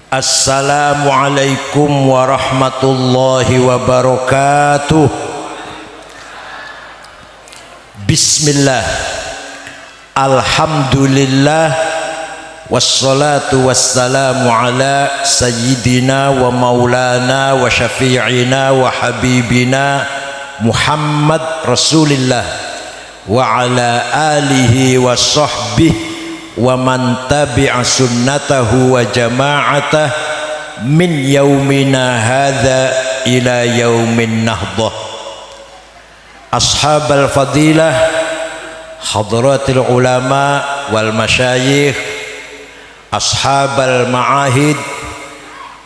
Assalamualaikum warahmatullahi wabarakatuh. Bismillah, alhamdulillah, wassalatu wassalamu ala sayyidina wa maulana wa syafi'ina wa habibina Muhammad Rasulillah wa ala alihi wa sahbihi wa man tabi'a sunnatahu wa jama'atah min yaumina hadha ila yaumin nahdah. Ashabal fadilah, hadratil ulama wal masyayikh, ashabal ma'ahid,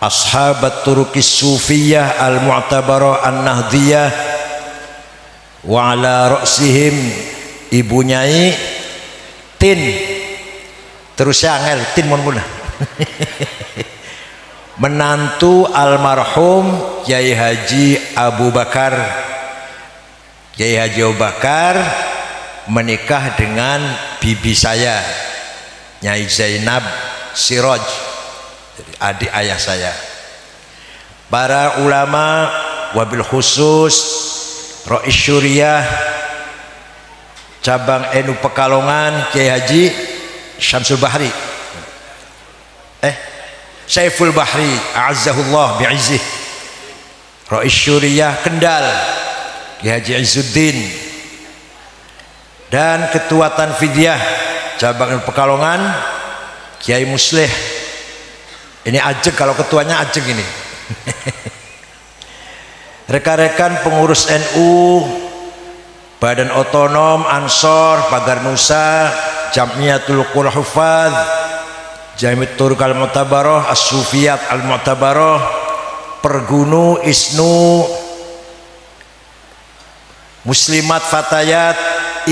ashabat turukis sufiyah al mu'tabarah an nahdiyah, wa ala ra'sihim ibu nyai tin terus angel tin mun menantu almarhum Kiai Haji Abu Bakar. Kiai Haji Abu Bakar menikah dengan bibi saya Nyai Zainab Siroj, adik ayah saya. Para ulama wabil khusus Rois Syuriah cabang NU Pekalongan Kiai Haji Syamsul Bahri, Saiful Bahri a'azzahullah bi'izzih. Rois Syuriah Kendal Kiai Haji Izzuddin, dan Ketua Tanfidiyah cabang Pekalongan Kiai Muslih. Ini ajeng, kalau ketuanya ajeng ini. Rekan-rekan pengurus NU, Badan Otonom, Ansor, Pagar Nusa, Jamiatul Qur'an Hufadz, Jamiatul Turk Al-Mu'tabarah, As-Sufiyat Al-Mu'tabarah, Pergunu, Isnu, Muslimat Fatayat,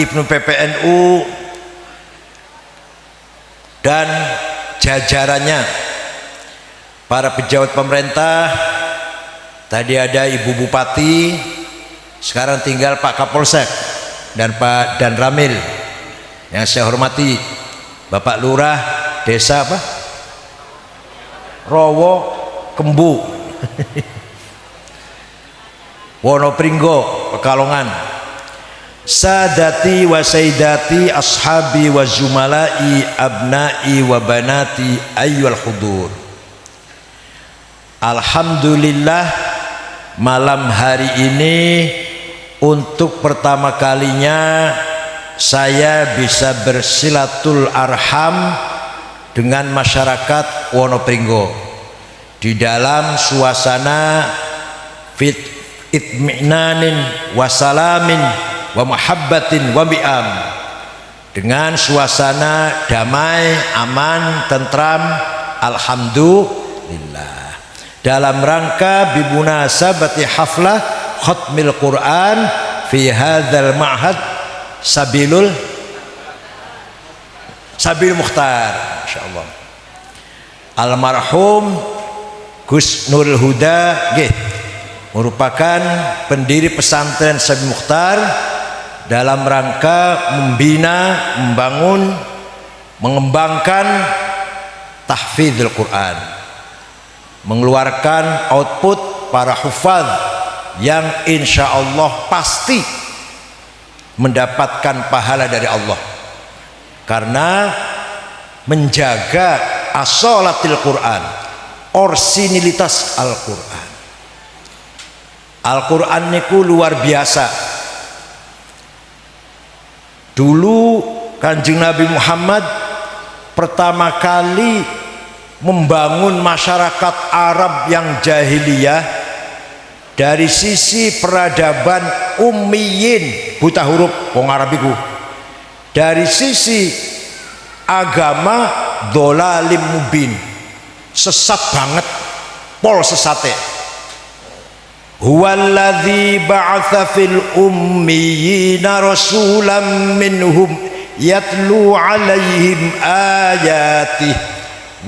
Ibnu PPNU, dan jajarannya, para pejabat pemerintah. Tadi ada Ibu Bupati, sekarang tinggal Pak Kapolsek dan Pak Dan Ramil. Yang saya hormati Bapak Lurah Desa apa? Rowo Kembu Wonopringgo Pekalongan. Sadati wa sayyidati ashabi wa zumalai abnai wa banati ayyuhal hudur. Alhamdulillah, malam hari ini untuk pertama kalinya saya bisa bersilatul arham dengan masyarakat Wonopringgo di dalam suasana itminanin wasalamin wa muhabbatin wa bi'am, dengan suasana damai, aman, tentram, alhamdulillah, dalam rangka bimunasabati haflah khatmil Quran fi hadzal ma'had Sabil Mukhtar, insyaallah. Almarhum Gus Nurul Huda merupakan pendiri pesantren Sabil Mukhtar dalam rangka membina, membangun, mengembangkan tahfidzul Quran, mengeluarkan output para hufadz yang insyaallah pasti mendapatkan pahala dari Allah karena menjaga asolatil Quran, orsinilitas Al-Quran. Al-Quran niku luar biasa. Dulu Kanjeng Nabi Muhammad pertama kali membangun masyarakat Arab yang jahiliyah dari sisi peradaban ummiyin, buta huruf wong Arab iku. Dari sisi agama dholalim mubin, sesat banget, pol sesate. Huwallazi ba'atsa fil ummiyina rasulam minhum yatlu alaihim ayatihi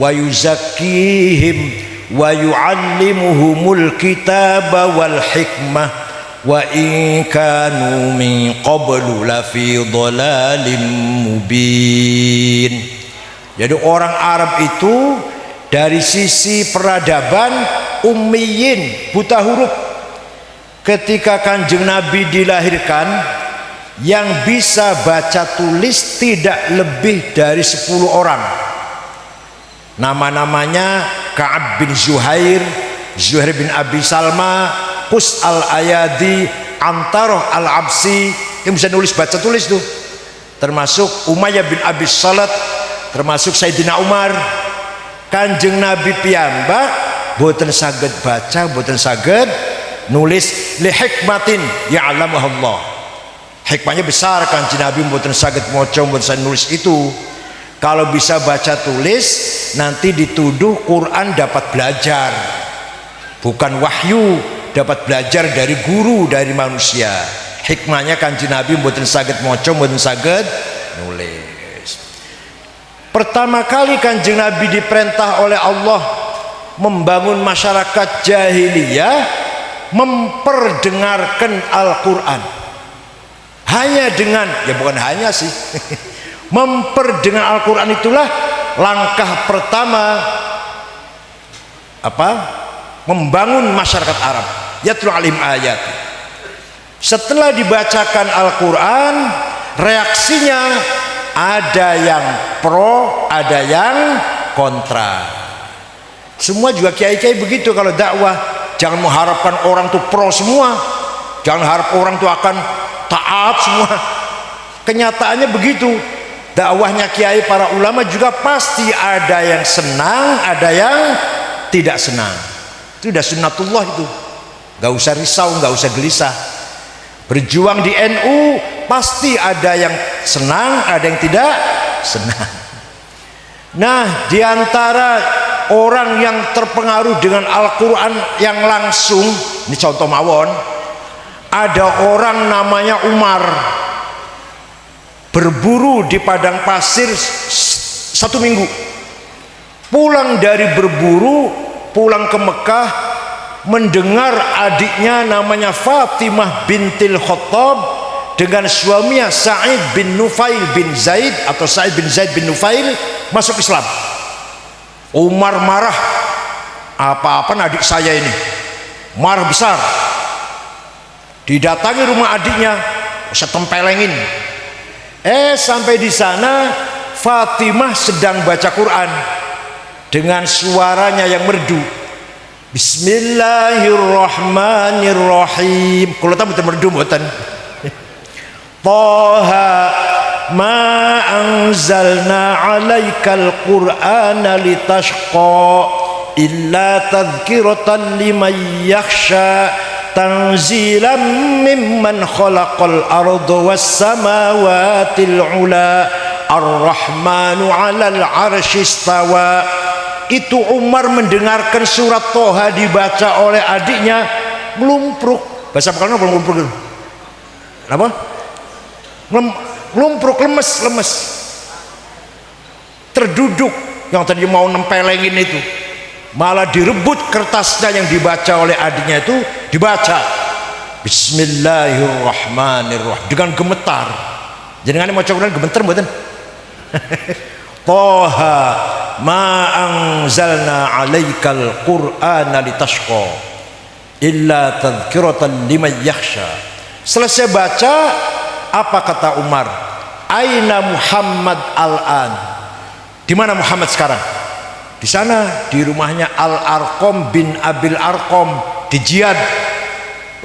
wa yuzakkihim wa yu'allimuhumul kitaba wal hikmah wa in kanu min qablu lafi dhalalim mubin. Jadi orang Arab itu Dari sisi peradaban, ummiyin, buta huruf. Ketika Kanjeng Nabi dilahirkan, yang bisa baca tulis tidak lebih dari 10 orang. Nama-namanya Ka'ab bin Zuhair, Zuhair bin Abi Salma, Qus al-Ayadi, Antaroh al-Absi, yang bisa nulis baca tulis tuh. Termasuk Umayyah bin Abi Salat, termasuk Sayyidina Umar. Kanjeng Nabi piyambak boten saged baca, boten saged nulis, li hikmatin ya'lamuha Allah. Hikmahnya besar. Kanjeng Nabi boten saged maca, boten saged nulis itu. Kalau bisa baca tulis, nanti dituduh Quran dapat belajar, bukan wahyu, dapat belajar dari guru, dari manusia. Hikmahnya Kanjeng Nabi boten saged maca, boten saged nulis. Pertama kali Kanjeng Nabi diperintah oleh Allah membangun masyarakat jahiliyah, memperdengarkan Al-Quran. Hanya dengan, ya bukan hanya sih, memperdengar Al-Quran itulah langkah pertama membangun masyarakat Arab. Yatlu alim ayat. Setelah dibacakan Al-Quran, reaksinya ada yang pro, ada yang kontra. Semua juga kiai-kiai begitu kalau dakwah. Jangan mengharapkan orang tuh pro semua, jangan harap orang tuh akan taat semua. Kenyataannya begitu. Dakwahnya kiai, para ulama juga pasti ada yang senang, ada yang tidak senang. Itu udah sunnatullah itu. Gak usah risau, gak usah gelisah. Berjuang di NU pasti ada yang senang, ada yang tidak senang. Nah, diantara orang yang terpengaruh dengan Al-Quran yang langsung, ini contoh mawon, ada orang namanya Umar, berburu di padang pasir 1 minggu. Pulang dari berburu, pulang ke Mekah, mendengar adiknya namanya Fatimah bintil Khattab dengan suaminya Sa'id bin Nufail bin Zaid atau Sa'id bin Zaid bin Nufail masuk Islam. Umar marah, apa-apa adik saya ini, marah besar. Didatangi rumah adiknya, saya tempelengin. Sampai di sana Fatimah sedang baca Quran dengan suaranya yang merdu. Bismillahirrahmanirrahim. Kalau tahu betul merdu buatan. Taha ma anzalna 'alaikal qur'ana litashqa illa tadhkiratan liman yakhsha tanzilan mimman khalaqal arda was samawatil 'ula ar-rahmanu 'alal 'arsy istawa. Itu Umar mendengarkan surat Toha dibaca oleh adiknya, melumpruk. Bahasa Pekalongan apa melumpruk? Apa? Melumpruk, lemes. Terduduk. Yang tadi mau nempelengin itu malah direbut kertasnya yang dibaca oleh adiknya itu, dibaca Bismillahirrahmanirrahim dengan gemetar. Jangan mau coba gemetar mboten. Toha ma anzalna 'alaikal qur'ana litashqa illa tadhkiratan liman yakhsha. Selesai baca, apa kata Umar? Aina Muhammad al-an? Di mana Muhammad sekarang? Di sana, di rumahnya Al-Arqam bin Abil Arqam di Jiyad.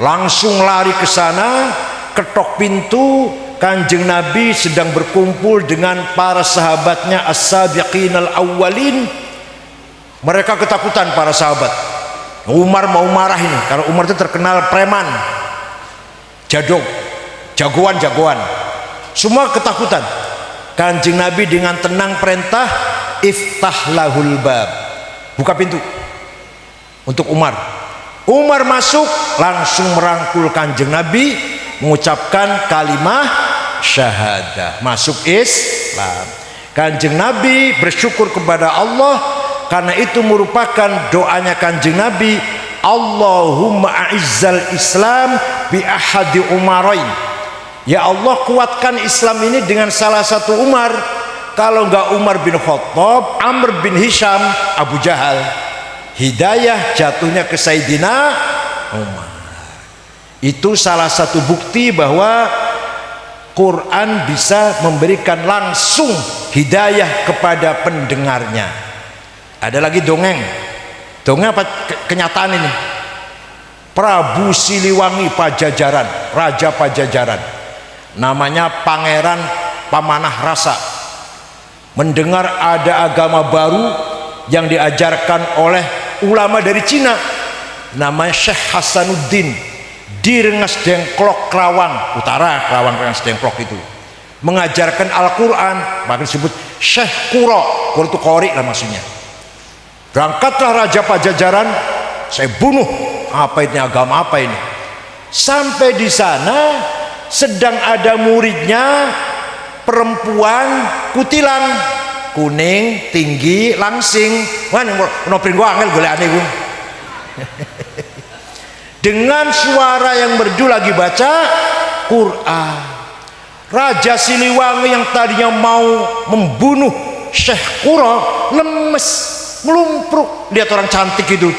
Langsung lari ke sana, ketok pintu. Kanjeng Nabi sedang berkumpul dengan para sahabatnya as-sabiqinal awwalin. Mereka ketakutan, para sahabat. Umar mau marah ini karena Umar itu terkenal preman, jagoan. Semua ketakutan. Kanjeng Nabi dengan tenang perintah, iftah lahul bab, buka pintu untuk Umar. Umar masuk, langsung merangkul Kanjeng Nabi, mengucapkan kalimah syahadah, masuk Islam. Kanjeng Nabi bersyukur kepada Allah karena itu merupakan doanya Kanjeng Nabi, Allahumma a'izzal Islam bi ahadi umarain. Ya Allah, kuatkan Islam ini dengan salah satu Umar. Kalau enggak Umar bin Khattab, Amr bin Hisham, Abu Jahal. Hidayah jatuhnya ke Sayyidina Umar. Itu salah satu bukti bahwa Quran bisa memberikan langsung hidayah kepada pendengarnya. Ada lagi dongeng. Dongeng apa kenyataan ini? Prabu Siliwangi Pajajaran, Raja Pajajaran, namanya Pangeran Pamanah Rasa, mendengar ada agama baru yang diajarkan oleh ulama dari Cina, namanya Syekh Hasanuddin di Rengas Dengklok, Kerawang Utara, Rengas Dengklok itu, mengajarkan Al-Quran, maka disebut Syekh Kuro. Kuro itu kori lah maksudnya. Berangkatlah Raja Pajajaran, saya bunuh, apa ini, agama apa ini. Sampai di sana sedang ada muridnya, perempuan kutilang, kuning, tinggi, langsing. Wah, nopring gua angel golek ane gua. Dengan suara yang merdu lagi baca Quran. Raja Siliwangi yang tadinya mau membunuh Syekh Kuro lemes, melumpruk lihat orang cantik itu.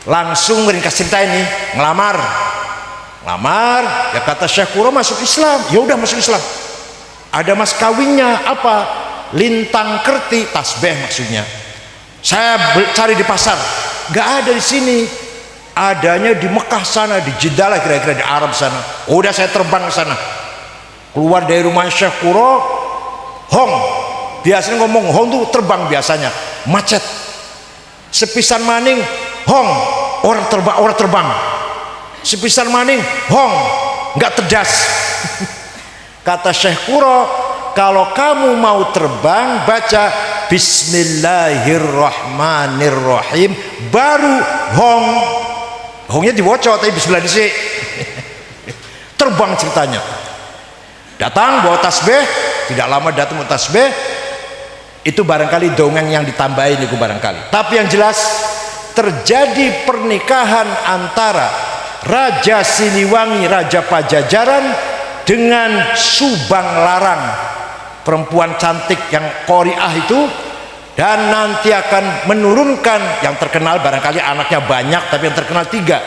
Langsung ringkas cerita ini, ngelamar, ya kata Syekh Kuro masuk Islam. Ya udah masuk Islam. Ada mas kawinnya apa? Lintang kerti, tasbih maksudnya. Saya cari di pasar, nggak ada di sini. Adanya di Mekah sana, di Jeddah lah kira-kira, di Arab sana. Udah saya terbang ke sana. Keluar dari rumah Syekh Kuro, hong. Biasanya ngomong hong tuh terbang biasanya, macet. Sepisan maning, hong, orang terbang. Sepisan maning, hong, nggak tedas. Kata Syekh Kuro, kalau kamu mau terbang baca Bismillahirrahmanirrahim baru hong. Hongnya diwocok tapi bismillah disik. Terbang ceritanya. Datang bawa tasbih, tidak lama datang bawa tasbih. Itu barangkali dongeng yang ditambahin itu barangkali. Tapi yang jelas terjadi pernikahan antara Raja Siliwangi, Raja Pajajaran dengan Subang Larang, perempuan cantik yang qoriah itu, dan nanti akan menurunkan yang terkenal, barangkali anaknya banyak tapi yang terkenal 3.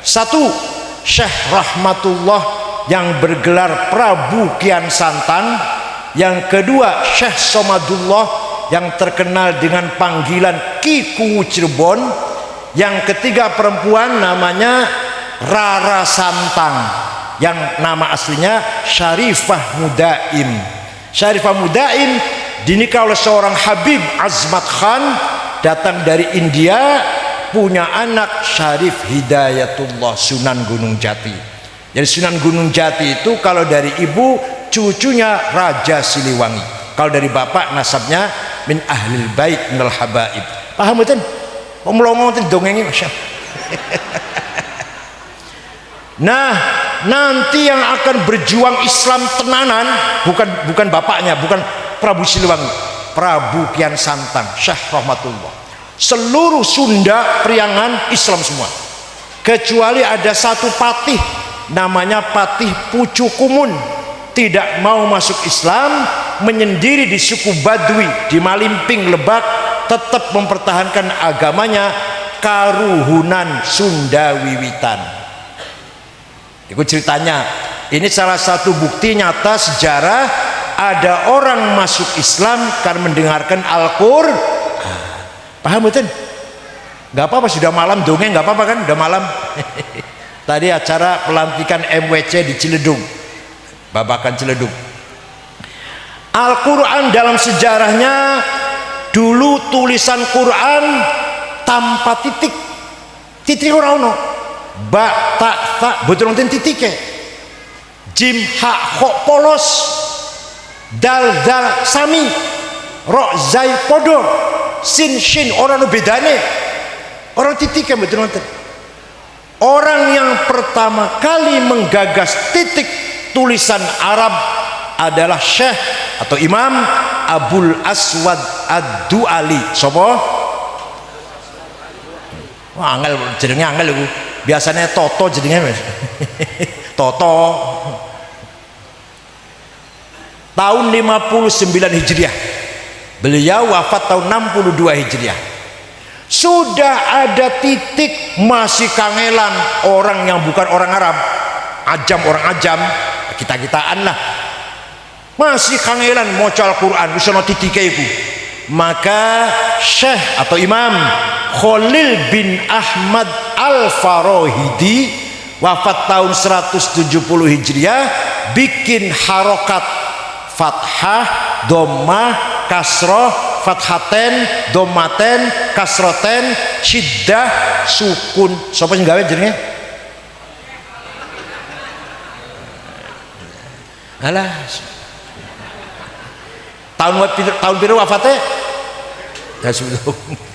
1 Syekh Rahmatullah yang bergelar Prabu Kian Santan. Yang kedua Syekh Somadullah yang terkenal dengan panggilan Ki Kuwu Cirebon. Yang ketiga perempuan namanya Rara Santang yang nama aslinya Syarifah Mudaim. Syarifah Mudaim dinikah oleh seorang Habib Azmat Khan, datang dari India, punya anak Syarif Hidayatullah Sunan Gunung Jati. Jadi Sunan Gunung Jati itu kalau dari ibu cucunya Raja Siliwangi, kalau dari bapak nasabnya min ahlil bait minal habaib. Paham betul? Pemelongo itu dongengnya masya Allah. Nah, nanti yang akan berjuang Islam tenanan bukan bapaknya, bukan Prabu Siliwangi, Prabu Kian Santang, Syekh Rahmatullah. Seluruh Sunda Priangan Islam semua, kecuali ada satu patih namanya Patih Pucukumun, tidak mau masuk Islam, menyendiri di suku Badui di Malimping Lebak, tetap mempertahankan agamanya, Karuhunan Sunda Wiwitan. Ikut ceritanya, ini salah satu bukti nyata sejarah ada orang masuk Islam karena mendengarkan Al-Qur'an. Paham betul? Gak apa-apa, sudah malam dongeng, gak apa-apa kan, udah malam. Tadi acara pelantikan MWC di Ciledug, Babakan Ciledug. Al-Quran dalam sejarahnya dulu tulisan Quran tanpa titik, titik orang ba ta ta betul nonton titiknya, jim ha ho polos, dal dal sami, ro zai podo, sin shin orang bedane, orang titiknya betul nonton. Orang yang pertama kali menggagas titik tulisan Arab adalah Syekh atau Imam Abul Aswad Ad-Du'ali. Sopo? Wah, angel jenenge angel iku. Biasanya Toto jenenge. Toto. tahun 59 Hijriah. Beliau wafat tahun 62 Hijriah. Sudah ada titik masih kangelan orang yang bukan orang Arab, ajam, orang ajam, kita-kitaan lah, masih kangelan maca Al-Quran bisa no titike iku. Maka Syekh atau Imam Khalil bin Ahmad Al-Farahidi wafat tahun 170 Hijriah bikin harokat fathah, dhammah, kasroh, fathaten, dhammaten, kasroten, syiddah, sukun. Sapa sing gawe jenenge? Alah. Tahun biru wafatnya?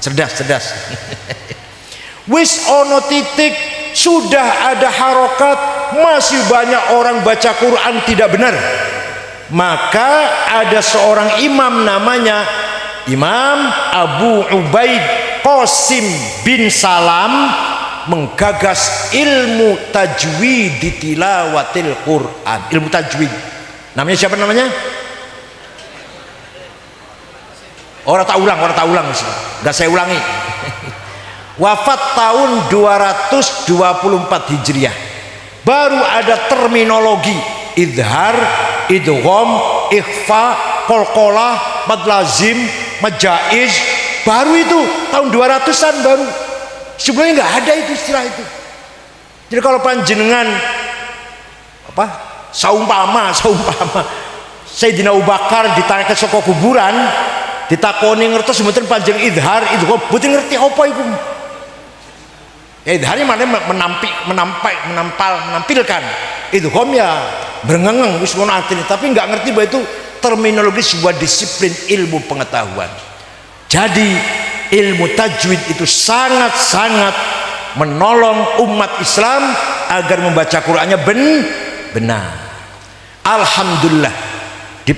Cerdas. Wis ono titik sudah ada harokat, masih banyak orang baca Quran tidak benar. Maka ada seorang imam namanya Imam Abu Ubaid Qasim bin Salam menggagas ilmu tajwid di tilawatil Quran. Ilmu tajwid namanya siapa namanya? Orang tak ulang nggak saya ulangi. Wafat tahun 224 Hijriah. Baru ada terminologi idhar, idgham, ikhfa, qalqalah, mad lazim, majaiz. Baru itu tahun 200-an baru. Sebelumnya nggak ada itu istilah itu. Jadi kalau panjenengan apa? Saumpama Sayyidina Abu Bakar ditarik ke saka kuburan, ditakoni ngertos mboten panjang idhar, idgham, mboten ngerti apa iku. Idharnya mana menampilkan, idgham ya berengeng wis ngono artinya, tapi nggak ngerti bahwa itu terminologi sebuah disiplin ilmu pengetahuan. Jadi ilmu tajwid itu sangat-sangat menolong umat Islam agar membaca Qur'annya benar. Alhamdulillah di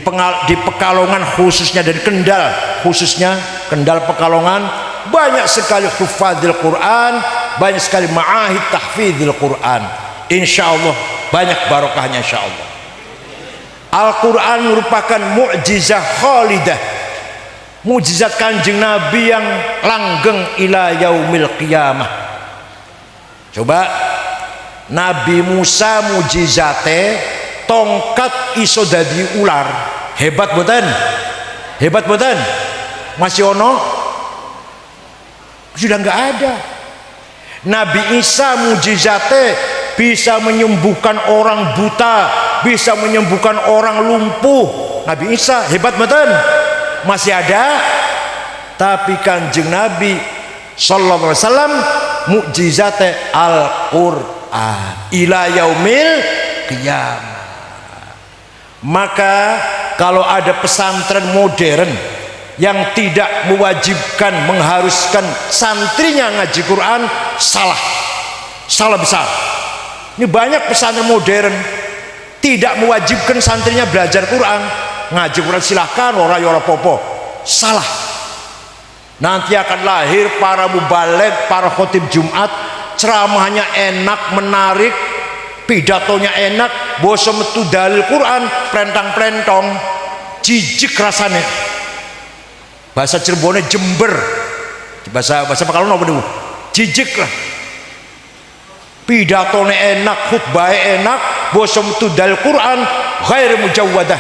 Pekalongan khususnya dan Kendal khususnya, Kendal Pekalongan, banyak sekali hufadzil Quran, banyak sekali ma'ahid tahfidzil Quran. Insyaallah banyak barokahnya insyaallah. Al-Quran merupakan mukjizah khalidah, mukjizat Kanjeng Nabi yang langgeng ila yaumil qiyamah. Coba Nabi Musa mukjizate tongkat iso dadi ular. Hebat boten? Masih ono? Sudah nggak ada. Nabi Isa mukjizate bisa menyembuhkan orang buta, bisa menyembuhkan orang lumpuh. Nabi Isa hebat boten? Masih ada. Tapi Kanjeng Nabi sallallahu alaihi wasallam mukjizate Al-Qur'an ila yaumil qiyamah. Maka kalau ada pesantren modern yang tidak mewajibkan, mengharuskan santrinya ngaji Quran, salah besar. Ini banyak pesantren modern tidak mewajibkan santrinya belajar Quran, ngaji Quran silahkan, ora popo, salah. Nanti akan lahir para mubaligh, para khotib Jumat, ceramahnya enak, menarik, pidatonya enak, boso metu dalil Quran, plentang-plentong, jijik rasanya. Bahasa Cirebonnya jember, bahasa Pekalongan apa dulu? Jijik lah. Pidatonya enak, khutbahnya enak, boso metu dalil Quran, ghair mujawwadah,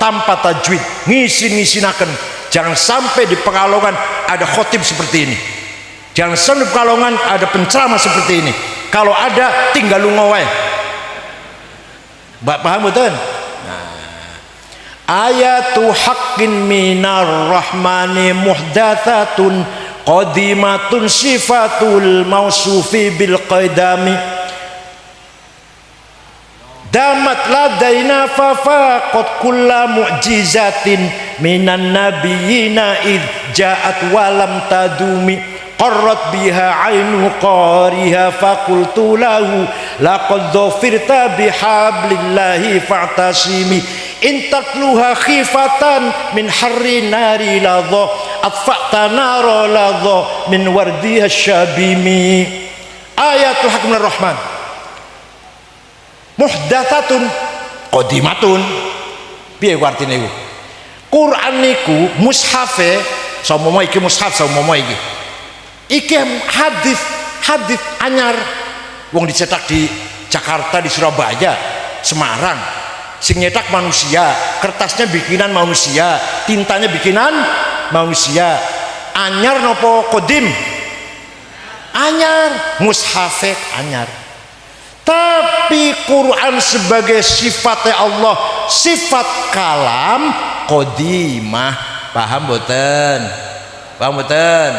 tanpa tajwid, ngisin-ngisinaken. Jangan sampai di Pekalongan ada khotib seperti ini. Jangan sampai di Pekalongan ada penceramah seperti ini. Kalau ada tinggal lunga wae. Paham betul? Ayatu haqqin minar rahmani muhdatsatun qadimatun sifatul mausufi bil qadami damat ladaina fafaqat kulla mu'jizatin minan nabiyina id ja'at walam tadumi qarrat biha ainu qariha faqultu lahu laqad dhafirta bihablillahi fa'tasimi in tatluha khifatan min harri nari ladha atfa'ta nara ladha min wardiha syabimi. Ayatul hakimir rahman muhdatsatun qadimatun, Piye ku artine iku? Quran niku mushafe, saumomo iki mushaf saumomo iki. Iki hadis anyar wong dicetak di Jakarta, di Surabaya, Semarang. Sing nyetak manusia, kertasnya bikinan manusia, tintanya bikinan manusia. Anyar nopo kodim? Anyar, mushafe anyar. Tapi Quran sebagai sifatnya Allah, sifat kalam qadimah. Paham boten? Paham boten?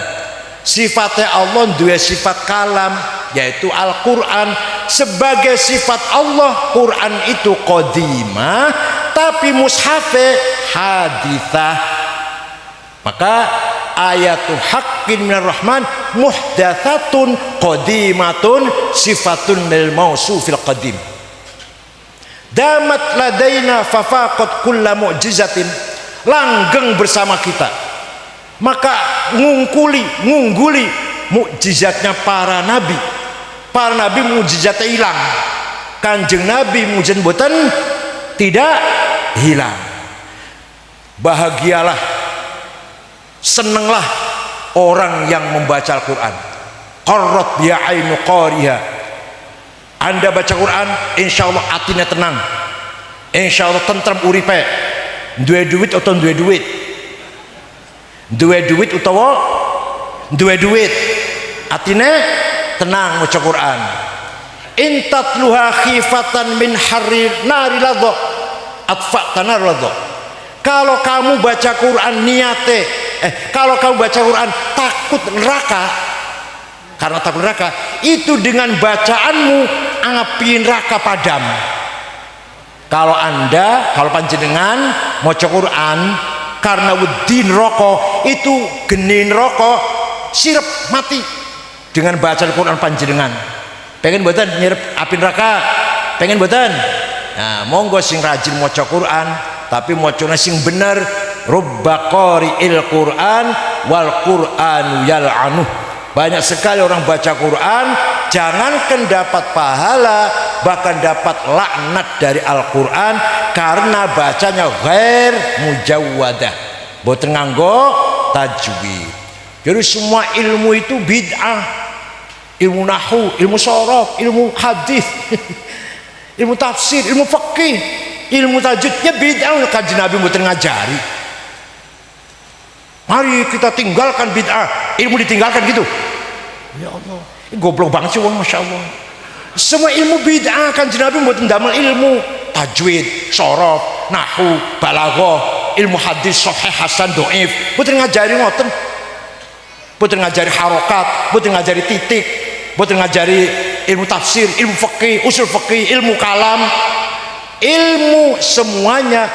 Sifatnya Allah dua sifat kalam, yaitu Al-Quran. Sebagai sifat Allah, Quran itu qadimah, tapi mushafe hadithah. Maka ayatul haqqin minar rahman muhdatsatun qadimatun sifatun lil mausufil qadim. Damat ladaina fafaqat kulla mu'jizatin, langgeng bersama kita, maka ngungguli mukjizatnya para nabi. Para nabi mukjizatnya hilang, kanjeng nabi mukjizat boten tidak hilang. Bahagialah, senenglah orang yang membaca Al-Quran. Qarrat biya ainu qariha. Anda baca Quran, insya Allah hatinya tenang, insya Allah tentrem uripe. Duwe duit atau duwe duit, duwe duit utawa duwe duit, hatinya tenang maca Quran. Intatluha khifatan min harri nari ladha atfa'tana ladha. Kalau kamu baca Quran niate, kalau kamu baca Quran takut neraka, karena takut neraka, itu dengan bacaanmu api neraka padam. Kalau anda, kalau panjenengan maca Quran karena wedi neraka, itu geni neraka sirep mati dengan baca Quran panjenengan. Pengen mboten nyirep api neraka? Pengen mboten? Nah, monggo sing rajin maca Quran, tapi macane sing bener. Rubba qari'il Quran wal Qur'anu yal'anuh. Banyak sekali orang baca Quran, jangankan dapat pahala, bahkan dapat laknat dari Al-Quran karena bacanya ghair mujawwadah, boten nganggo tajwid. Jadi semua ilmu itu bid'ah. Ilmu nahwu, ilmu sorof, ilmu hadis, ilmu tafsir, ilmu fikih, ilmu tajwidnya bid'ah. Kanjeng Nabi mboten ngajari. Mari kita tinggalkan bid'ah, ilmu ditinggalkan gitu. Ya Allah, ini goblok banget sih wong, masya Allah. Semua ilmu bid'ah, Kanjeng Nabi mboten damel ilmu tajwid, sorof, nahwu, balaghah, ilmu hadis sahih hasan dhaif. Mboten ngajari ngoten. Mboten ngajari harokat, mboten ngajari titik, mboten ngajari ilmu tafsir, ilmu fikih, usul fikih, ilmu kalam. Ilmu semuanya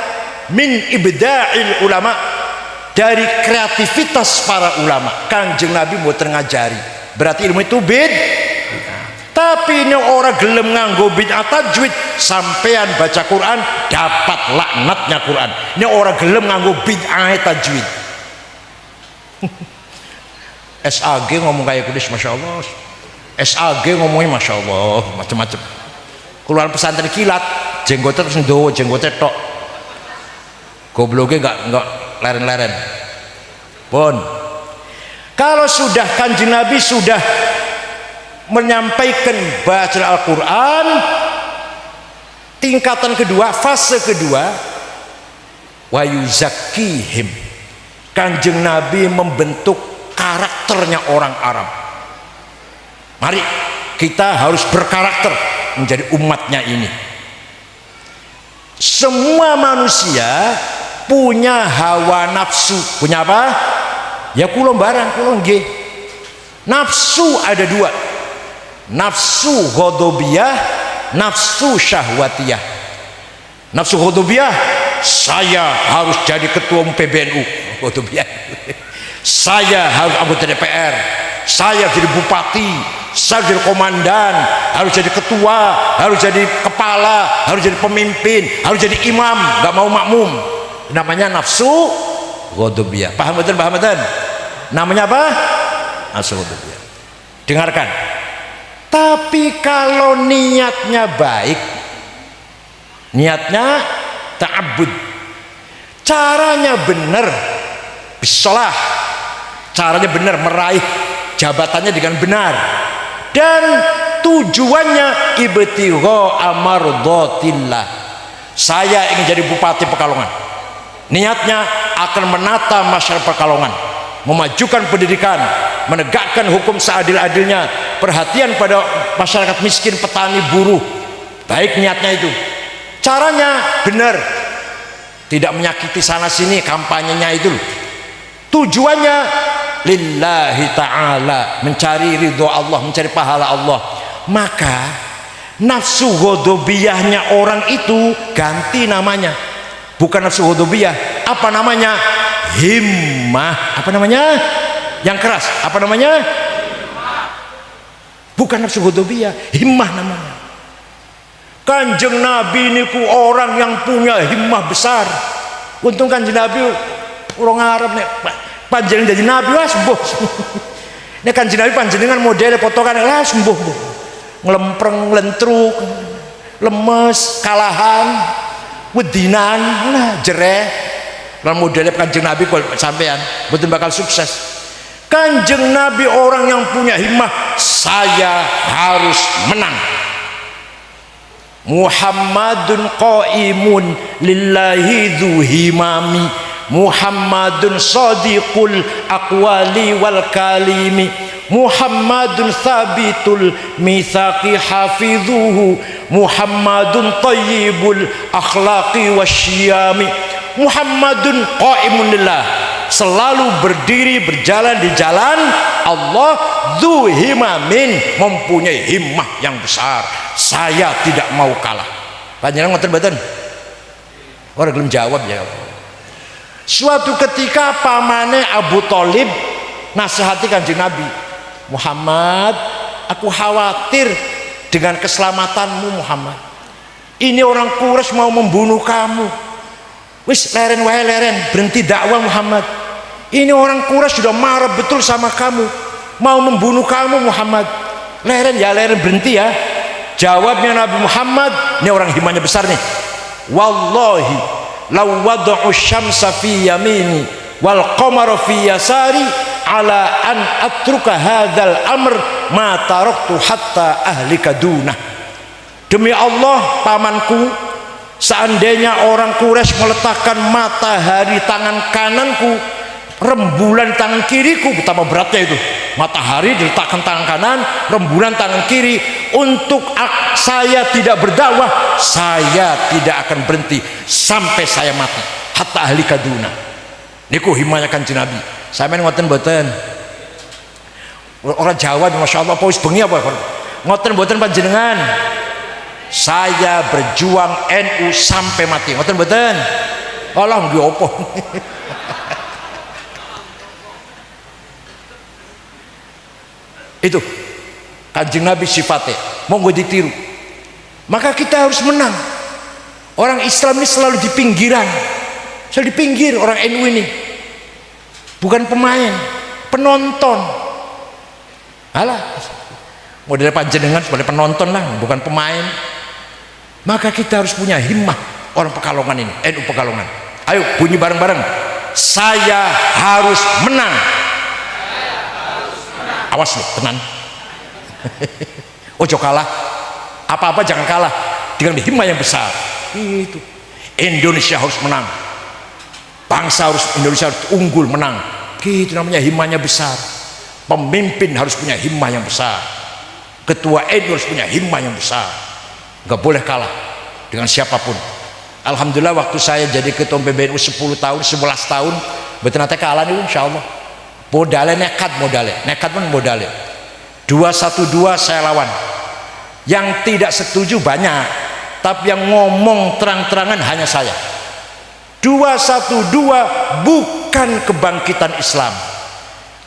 min ibda'il ulama, dari kreativitas para ulama. Kanjeng Nabi mboten ngajari, berarti ilmu itu tapi ini orang gelem nganggo bid'ah tajwid, sampean baca Quran dapat laknatnya Quran. Ini orang gelem nganggo bid'ah tajwid. SAG ngomong kayak kudus, masya Allah. SAG ngomongnya masya Allah, macam-macam. Keluar pesantren kilat, jenggotnya terus ndowo, jenggotnya tok. Gobloknya nggak leren-leren. Pun kalau sudah Kanjeng Nabi sudah menyampaikan bacaan Al-Quran, tingkatan kedua, fase kedua, wa yuzakkihim. Kanjeng Nabi membentuk karakternya orang Arab. Mari kita harus berkarakter menjadi umatnya ini. Semua manusia punya hawa nafsu. Punya apa? Ya kulon barang, kulon nggih. Nafsu ada dua, nafsu ghadabiyah, nafsu syahwatiyah. Nafsu ghadabiyah, saya harus jadi ketua umum PBNU. Ghadabiyah. Saya harus anggota DPR, saya jadi bupati, saya jadi komandan, harus jadi ketua, harus jadi kepala, harus jadi pemimpin, harus jadi imam, nggak mau makmum. Namanya nafsu ghadabiyah. Paham betul? Paham betul? Namanya apa? Nafsu ghadabiyah. Dengarkan. Tapi kalau niatnya baik, niatnya ta'abbud, caranya benar, bisalah caranya benar, meraih jabatannya dengan benar, dan tujuannya ibtigha amardhatillah. Saya ingin jadi bupati Pekalongan, niatnya akan menata masyarakat Pekalongan, memajukan pendidikan, menegakkan hukum seadil-adilnya, perhatian pada masyarakat miskin, petani, buruh. Baik niatnya itu, caranya benar, tidak menyakiti sana sini, kampanyenya itu. Tujuannya lillahi ta'ala, mencari ridho Allah, mencari pahala Allah. Maka nafsu ghadabiyahnya orang itu ganti namanya, bukan nafsu ghadabiyah, apa namanya? Himmah. Apa namanya? Yang keras, apa namanya? Bukan nafsu ghadabiyah, himmah namanya. Kanjeng Nabi niku orang yang punya himmah besar. Untung Kanjeng Nabi orang Arab nek panjenengan jadi nabi wah sembuh. Nek Kanjeng Nabi panjenengan model potongan lah sembuh. Ngelempreng, lentruk, lemes, kalahan, wedinan, nah jereh. Lan model Kanjeng Nabi sampean betul bakal sukses. Kanjeng Nabi orang yang punya himmah, saya harus menang. Muhammadun qaimun lillahi dzu himami, Muhammadun sadiqul aqwali wal kalimi, Muhammadun thabitul mitsaqi hafidhuhu, Muhammadun tayyibul akhlaqi wasyiyami. Muhammadun qaimun lillah, selalu berdiri berjalan di jalan Allah, dzu himamin, mempunyai himmah yang besar. Saya tidak mau kalah. Panjenengan ngoten mboten? Ora gelem jawab ya. Suatu ketika pamane Abu Thalib nasihati Kanjeng Nabi, Muhammad, aku khawatir dengan keselamatanmu Muhammad. Ini orang Quraisy mau membunuh kamu. Wis leren wae leren, berhenti dakwah Muhammad. Ini orang Quraisy sudah marah betul sama kamu, mau membunuh kamu Muhammad. Leren ya leren, berhenti ya. Jawabnya Nabi Muhammad, ini orang himanya besar nih. Wallahi law wada'u syamsa fi yamini wal qamara fi yasari ala an atruka hadzal amr ma taraktu hatta ahlika dunah. Demi Allah pamanku, seandainya orang Quraisy meletakkan matahari tangan kananku, rembulan tangan kiriku, betapa beratnya itu, matahari diletakkan tangan kanan, rembulan tangan kiri, untuk saya tidak berdakwah, saya tidak akan berhenti sampai saya mati, hatta ahli kaduna. Niku himaya Kanjeng Nabi. Sampeyan ngoten mboten? Orang Jawa Masya Allah, apa wis bengi apa? Ngoten mboten panjenengan? Saya berjuang NU sampai mati, ngoten mboten? Allah nggih apa? Itu Kanjeng Nabi sifatnya, monggo ditiru. Maka kita harus menang. Orang Islam ini selalu di pinggiran, selalu di pinggir. Orang NU ini bukan pemain, penonton. Alah, model panjenengan sebagai penonton lah, bukan pemain. Maka kita harus punya himmah orang Pekalongan ini, NU Pekalongan. Ayo bunyi bareng-bareng, saya harus menang. Awas loh, tenan. Ojo kalah, apa-apa jangan kalah dengan himmah yang besar. Itu Indonesia harus menang, bangsa Indonesia harus unggul menang. Gitu namanya, himmahnya besar. Pemimpin harus punya himmah yang besar, ketua NU harus punya himmah yang besar, nggak boleh kalah dengan siapapun. Alhamdulillah waktu saya jadi ketua PBNU 10 tahun 11 tahun betul nanti kalah nih insya Allah. Modalnya nekat pun modalnya 212 saya lawan. Yang tidak setuju banyak, tapi yang ngomong terang-terangan hanya saya. 212 bukan kebangkitan Islam.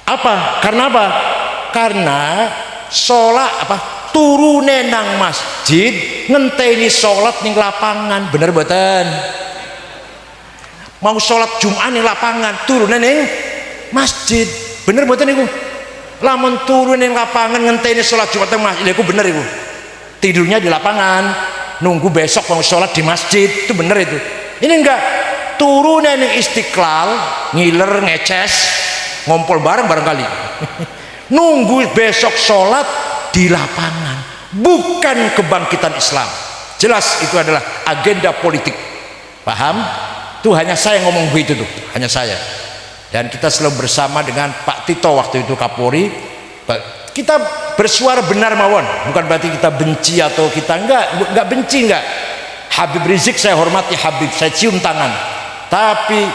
Apa? Karena apa? Karena sholat apa? Turune nang masjid, ngenteni sholat ning lapangan, bener mboten? Mau sholat Jumat ning lapangan, turune ning masjid, bener mboten niku? Lamun turun ning lapangan ngenteni sholat Jumat ning masjid, iku bener iku. Tidurnya di lapangan, nunggu besok mau sholat di masjid, itu bener itu. Ini enggak, turunan yang Istiqlal ngiler ngeces ngompol bareng kali nunggu besok sholat di lapangan, bukan kebangkitan Islam. Jelas itu adalah agenda politik, paham? Tuh hanya saya ngomong begitu tuh, hanya saya. Dan kita selalu bersama dengan Pak Tito waktu itu Kapolri. Kita bersuara benar mawon, bukan berarti kita benci atau kita enggak benci, enggak. Habib Rizik saya hormati, Habib, saya cium tangan, tapi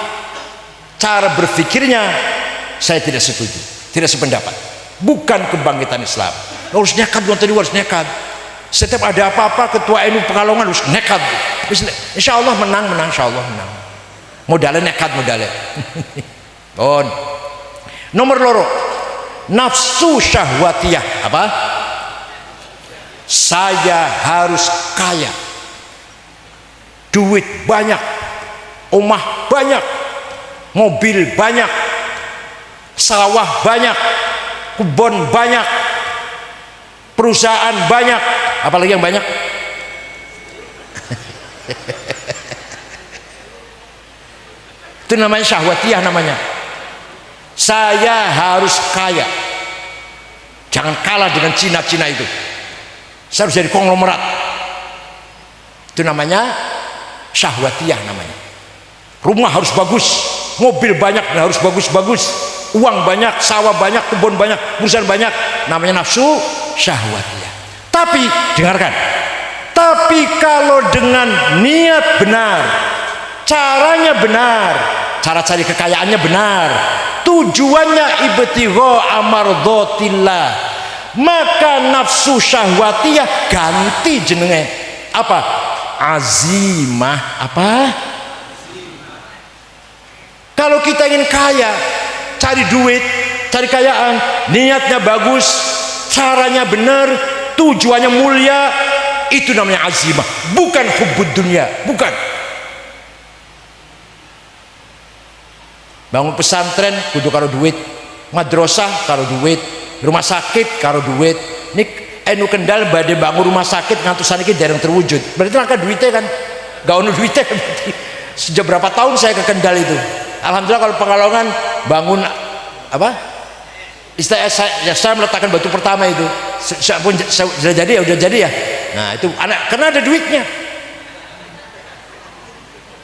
cara berpikirnya saya tidak setuju, tidak sependapat. Bukan kebangkitan Islam. Harus nekat, tadi harus nekat. Setiap ada apa-apa ketua NU Pekalongan harus nekat. Insya Allah menang, insya Allah menang. Modalnya nekat modalnya. On. Nomor loro, nafsu syahwatiyah. Apa? Saya harus kaya, duit banyak, rumah banyak, mobil banyak, sawah banyak, kebun banyak, perusahaan banyak, apalagi yang banyak. Itu namanya syahwatiyah namanya. Saya harus kaya, jangan kalah dengan Cina-Cina itu. Saya harus jadi konglomerat. Itu namanya syahwatiyah namanya. Rumah harus bagus, mobil banyak harus bagus-bagus, uang banyak, sawah banyak, kebun banyak, perusahaan banyak. Namanya nafsu syahwatiyah. Tapi dengarkan, tapi kalau dengan niat benar, caranya benar, cara cari kekayaannya benar, tujuannya ibtigha amardhatillah, maka nafsu syahwatiyah ganti jenenge apa? Azimah. Apa? Kalau kita ingin kaya, cari duit, cari kekayaan, niatnya bagus, caranya benar, tujuannya mulia, itu namanya azimah, bukan hubbud dunia, bukan. Bangun pesantren kudu karo duit, madrasah karo duit, rumah sakit karo duit. Ini NU Kendal badhe bangun rumah sakit ngantos saniki dereng terwujud. Berarti langka duitnya kan, gak ono duitnya kan. Sejak berapa tahun saya ke Kendal itu, alhamdulillah. Kalau Pekalongan bangun apa? Saya meletakkan batu pertama itu, sudah jadi ya, udah jadi ya. Nah itu anak, karena ada duitnya.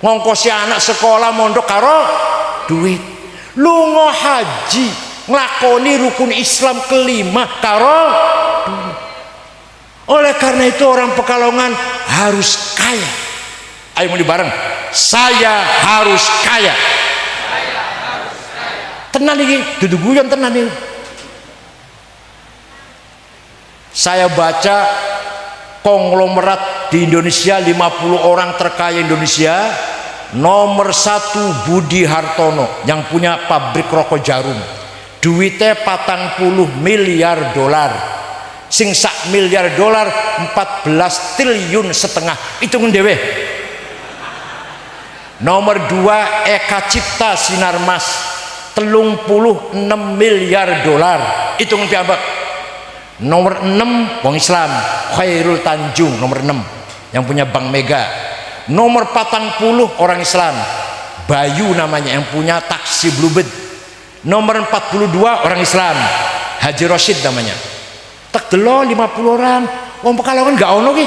Ngongkosi anak sekolah mondok karo duit, lunga haji, nglakoni rukun Islam kelima karo duit. Oleh karena itu orang Pekalongan harus kaya. Ayo muni bareng, saya harus kaya. Tenan iki, dudu guyon tenan iki. Saya baca konglomerat di Indonesia, 50 orang terkaya Indonesia. Nomor 1 Budi Hartono yang punya pabrik rokok Jarum, duitnya 40 miliar dolar. Sing sak miliar dolar 14,5 triliun, hitungan dewe. Nomor 2 Eka Cipta Sinarmas, 36 miliar dolar, hitungan piyambak. Nomor 6 wong Islam, Khairul Tanjung, nomor 6 yang punya Bank Mega. Nomor 40 orang Islam, Bayu namanya yang punya taksi Bluebird. Nomor 42 orang Islam, Haji Rosid namanya. Tak delo 50 orang wong Pekalongan gak ono ki,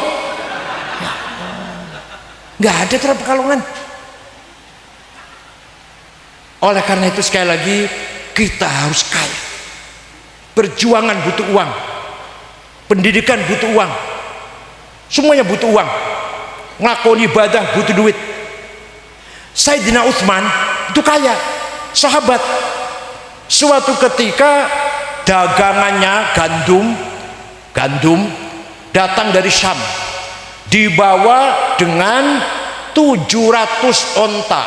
gak ada terhadap Pekalongan. Oleh karena itu sekali lagi kita harus kaya. Perjuangan butuh uang, pendidikan butuh uang, semuanya butuh uang. Ngakoni ibadah butuh duit. Sayyidina Utsman itu kaya, sahabat. Suatu ketika dagangannya gandum datang dari Syam, dibawa dengan 700 onta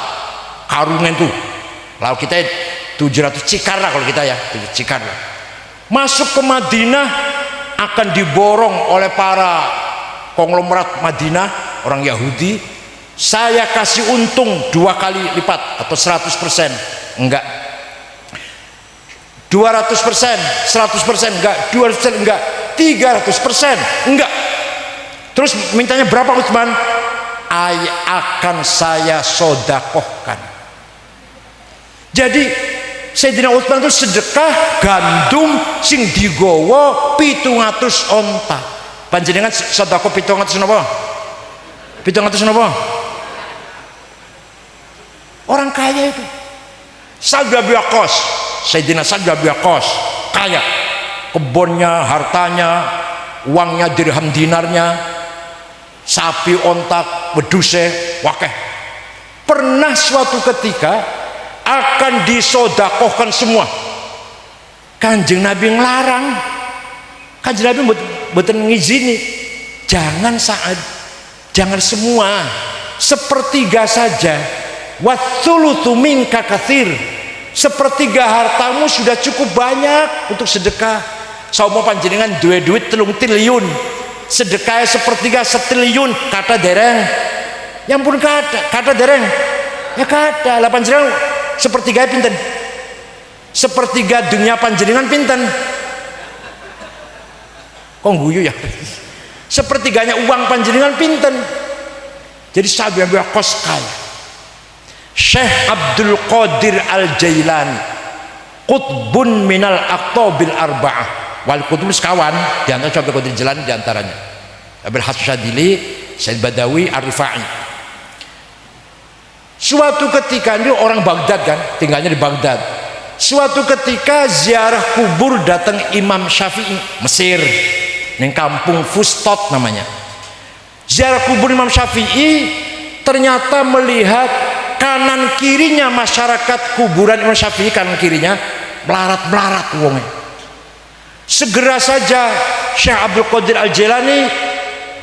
karungan itu. Lalu kita 700 cikar lah kalau kita ya, cikar lah. Masuk ke Madinah akan diborong oleh para konglomerat Madinah, orang Yahudi. Saya kasih untung 2 kali lipat atau 100%, enggak 200%, 100% enggak, 200% enggak, 300% enggak. Terus mintanya berapa Utsman? akan saya sodakohkan. Jadi Sayyidina Utsman itu sedekah gandum sing digawa 700 onta. Panjenengan sedekah 700 napa? 700 napa? Orang kaya itu. Sa'd bin Abi Waqqas, Sayyidina Sa'd bin Abi Waqqas kaya, kebunnya, hartanya, uangnya, dirham dinarnya, sapi, ontak, weduse, wakeh. Pernah suatu ketika akan disodakohkan semua. Kanjeng Nabi ngelarang. Kanjeng Nabi mboten ngizini. Jangan Sa'ad, jangan semua, sepertiga saja. Watsulutu minka katsir. Sepertiga hartamu sudah cukup banyak untuk sedekah. Saumo panjenengan duwe duit 3 triliun, sedekah sepertiga 1 triliun, kata dereng. Yang pun kata dereng. Ya kata, lah panjenengan sepertiga pinten? Sepertiga dunia panjenengan pinten? Kok guyu ya? Sepertiganya uang panjenengan pinten? Jadi Sa'd bin Abi Waqqas kaya. Syekh Abdul Qadir Al-Jailani qutbun minal aqtabil arba'ah, wal qutbun sekawan di antara Syekh Abdul Qadir Jailani di antaranya Abil Hasan Syadzili, Syed Badawi, Ar-Rifai. Suatu ketika, ini orang Baghdad kan, tinggalnya di Baghdad. Suatu ketika ziarah kubur datang Imam Syafi'i, Mesir, yang kampung Fustot namanya. Ziarah kubur Imam Syafi'i, ternyata melihat kanan kirinya masyarakat kuburan Imam Syafi'i, kanan kirinya melarat-melarat wongnya. Segera saja Syekh Abdul Qadir Al-Jailani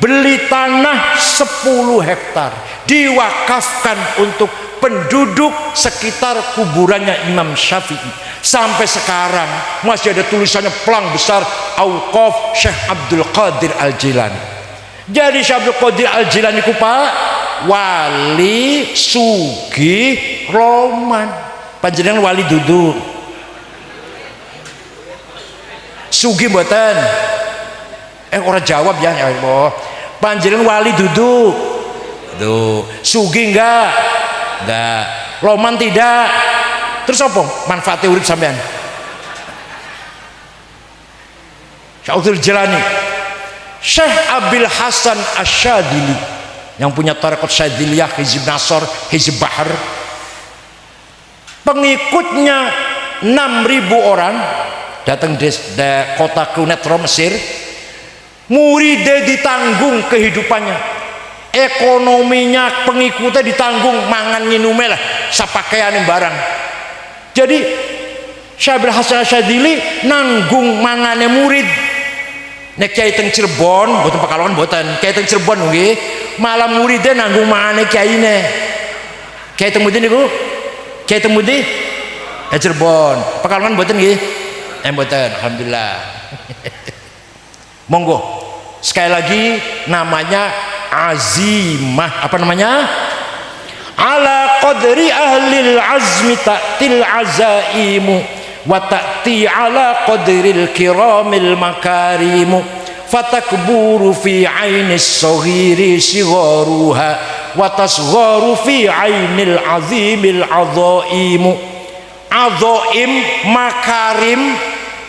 beli tanah 10 hektar, diwakafkan untuk penduduk sekitar kuburannya Imam Syafi'i. Sampai sekarang masih ada tulisannya pelang besar, Auqaf Syekh Abdul Qadir Al-Jailani. Jadi Syekh Abdul Qadir Al-Jailani ku Pak wali sugih roman. Panjenengan wali dudu sugih mboten? Orang jawab ya Allah. Panjenengan wali dudu sugih enggak? Roman tidak. Terus apa manfaatnya urip sampean? Syekh Abdul Jailani, Syekh Abil Hasan Asyadzili yang punya tarekat Syadziliyah, Hizib Nasr, Hizib Bahar, pengikutnya 6.000 orang datang di kota Quneitra Mesir. Muridnya ditanggung kehidupannya, ekonominya pengikutnya ditanggung, mangan minumnya lah, sapakaian barang. Jadi Syekh Abil Hasan Asyadzili nanggung mangane murid. Nek Kiai teng Cirebon, mboten Pekalongan mboten. Kiai teng Cirebon nggih, malam muridnya nanggung mangane kiyaine. Kiai teng Mudi niku? Kiai teng Mudi? Cirebon. Pekalongan mboten nggih? Mboten, alhamdulillah. Monggo. Sekali lagi namanya azimah. Apa namanya? Ala qadri ahlil azmi ta'til azaimu wa ta'ti ala qadril kiramil makarimu fatakburu fi ainis saghiri sigharuha wa tasgharu fi ainil azimil azaimu. Azaim, makarim,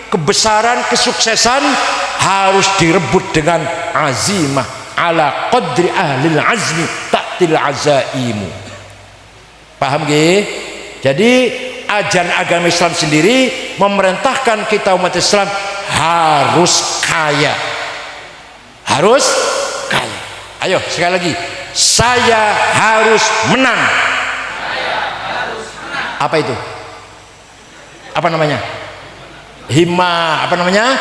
kebesaran, kesuksesan harus direbut dengan azimah. Ala qadri ahlil azmi ta'til azaimu. Paham nggih? Jadi ajaran agama Islam sendiri memerintahkan kita umat Islam harus kaya. Harus kaya. Ayo sekali lagi, saya harus menang. Saya harus menang. Apa itu? Apa namanya? Himma. Apa namanya?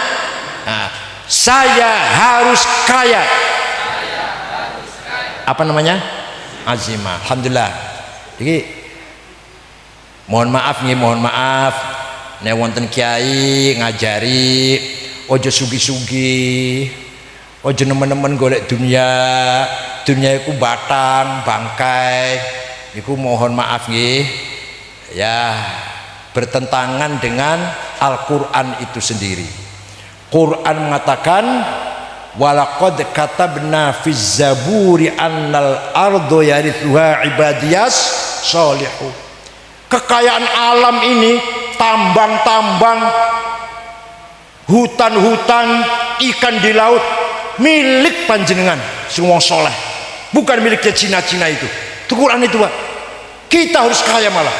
Nah, saya harus kaya. Saya harus kaya. Apa namanya? Azimah. Alhamdulillah. Jadi mohon maaf nih, mohon maaf nek wonten kiai ngajari ojo sugi-sugi, ojo nemen-nemen golek dunia iku batang bangkai, iku mohon maaf nggih ya, bertentangan dengan Al-Quran itu sendiri. Quran mengatakan walaqad katabna fiz zaburi annal ardo yarithuha ibadiyas sholihu. Kekayaan alam ini, tambang-tambang, hutan-hutan, ikan di laut, milik panjenengan semua soleh, bukan miliknya Cina-Cina itu. Itu Quran itu Pak. Kita harus kaya malah.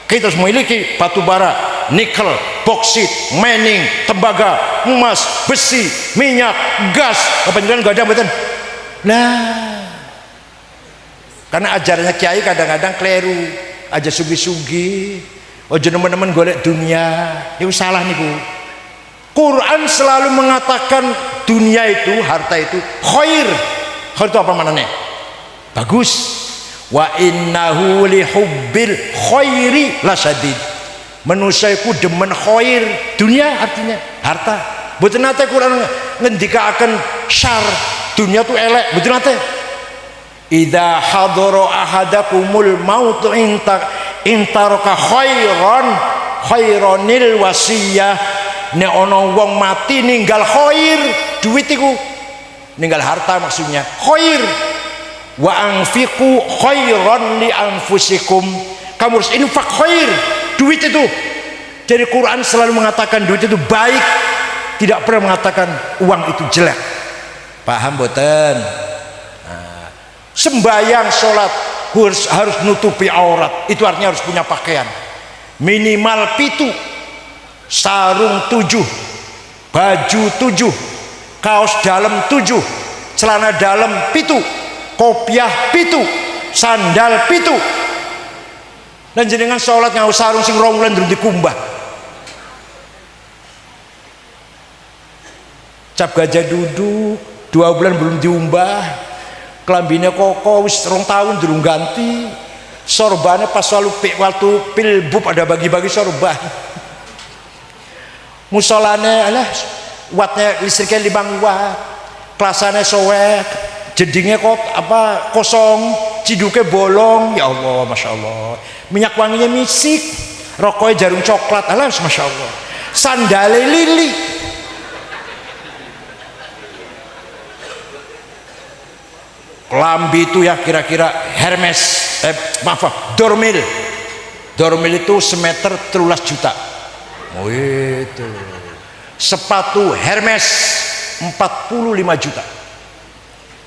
Kita harus memiliki batu bara, nikel, boksit, mining, tembaga, emas, besi, minyak, gas. Kepanjangan gak ada betul. Nah, karena ajarannya kiai kadang-kadang keliru, aja sugi-sugi, ojo teman-teman golek dunia, itu salah nih Bu. Quran selalu mengatakan dunia itu, harta itu khair. Khair itu apa maknanya? Bagus. Wa innahu lihubbil khairi lasyadid. Manusia iku demen khair, dunia artinya harta. Mboten nate Quran ngendikaaken syar, dunia itu elek, mboten nate. Idza hadara ahadakumul maut intaraka khaironil wasiyah. Nek ana wong mati ninggal khair, duit iku ninggal harta maksudnya khair. Wa anfiqu khairan li anfusikum. Kamu harus infak khair, duit itu. Jadi Quran selalu mengatakan duit itu baik, tidak pernah mengatakan uang itu jelek. Paham boten? Nah, sembahyang sholat harus nutupi aurat, itu artinya harus punya pakaian minimal 7, sarung 7, baju 7, kaos dalam 7, celana dalam 7, kopiah 7, sandal 7. Dan jenengan sholat ngau sarung sing 2 wulan durung dikumbah. Cap gajah duduk 2 bulan belum diumbah. Kelambine koko wis 2 tahun durung ganti. Sorbane pas waktu pilbub ada bagi-bagi sorban. Musolane alah wattnya listriknya 5 watt. Kelasane sowek, jedingnya kok apa kosong, ciduke bolong. Ya Allah, masya Allah. Minyak wanginya misik, rokoknya jarum coklat. Alah, masya Allah. Sandale lili. Kelambi itu ya kira-kira Hermes, Dormil. Dormil itu semeter 13 juta. Oh itu. Sepatu Hermes 45 juta.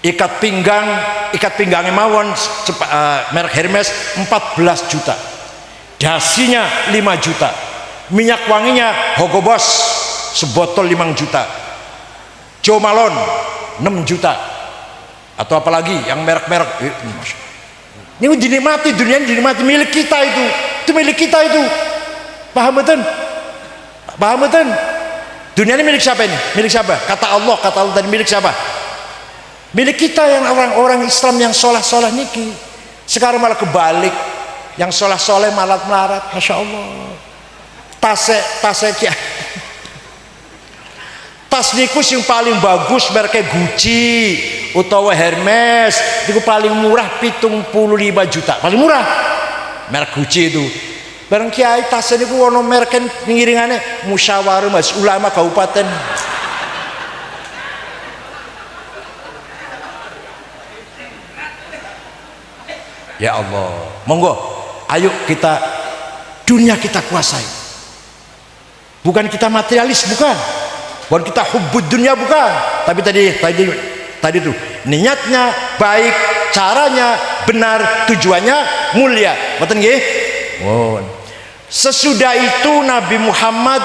Ikat pinggangnya mawon merek Hermes 14 juta. Dasinya 5 juta. Minyak wanginya Hugo Boss sebotol 5 juta. Jo Malone 6 juta. Atau apalagi yang merek-merek ini dinikmati, dunia ini dinikmati, milik kita itu milik kita itu. Paham betul? Paham betul? Dunia ini milik siapa ini? Milik siapa? Kata Allah tadi milik siapa? Milik kita yang orang-orang Islam yang soleh-soleh niki. Sekarang malah kebalik, yang soleh-soleh malah melarat. Masya Allah. Tasnya kia. Tas niku yang paling bagus mereknya Gucci utawa Hermes, itu paling murah 75 juta, paling murah merek Gucci itu. Bareng kiai tasnya niku ono merek ngiringane musyawarah mas ulama kabupaten. Ya Allah, monggo ayo kita dunia kita kuasai. Bukan kita materialis, bukan kita hubbud dunia, bukan. Tapi tadi tuh niatnya baik, caranya benar, tujuannya mulia. Betul nggih? Oh. Sesudah itu Nabi Muhammad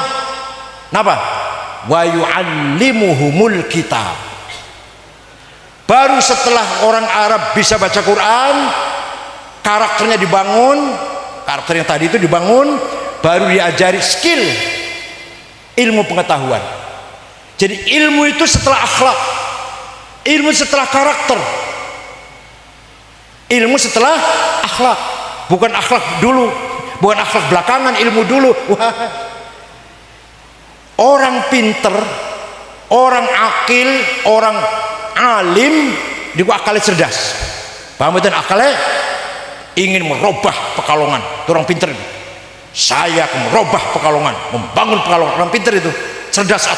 napa? Wa yu'allimuhumul kitab. Baru setelah orang Arab bisa baca Quran, karakternya dibangun, karakter yang tadi itu dibangun, baru diajari skill ilmu pengetahuan. Jadi ilmu itu setelah akhlak, ilmu setelah karakter, ilmu setelah akhlak, bukan akhlak dulu, bukan akhlak belakangan, ilmu dulu. Wah. Orang pinter, orang akil, orang alim, dia akalnya cerdas. Paham betul? Akalnya ingin merubah Pekalongan, itu orang pinter itu. Saya akan merubah Pekalongan, membangun Pekalongan. Orang pinter itu cerdas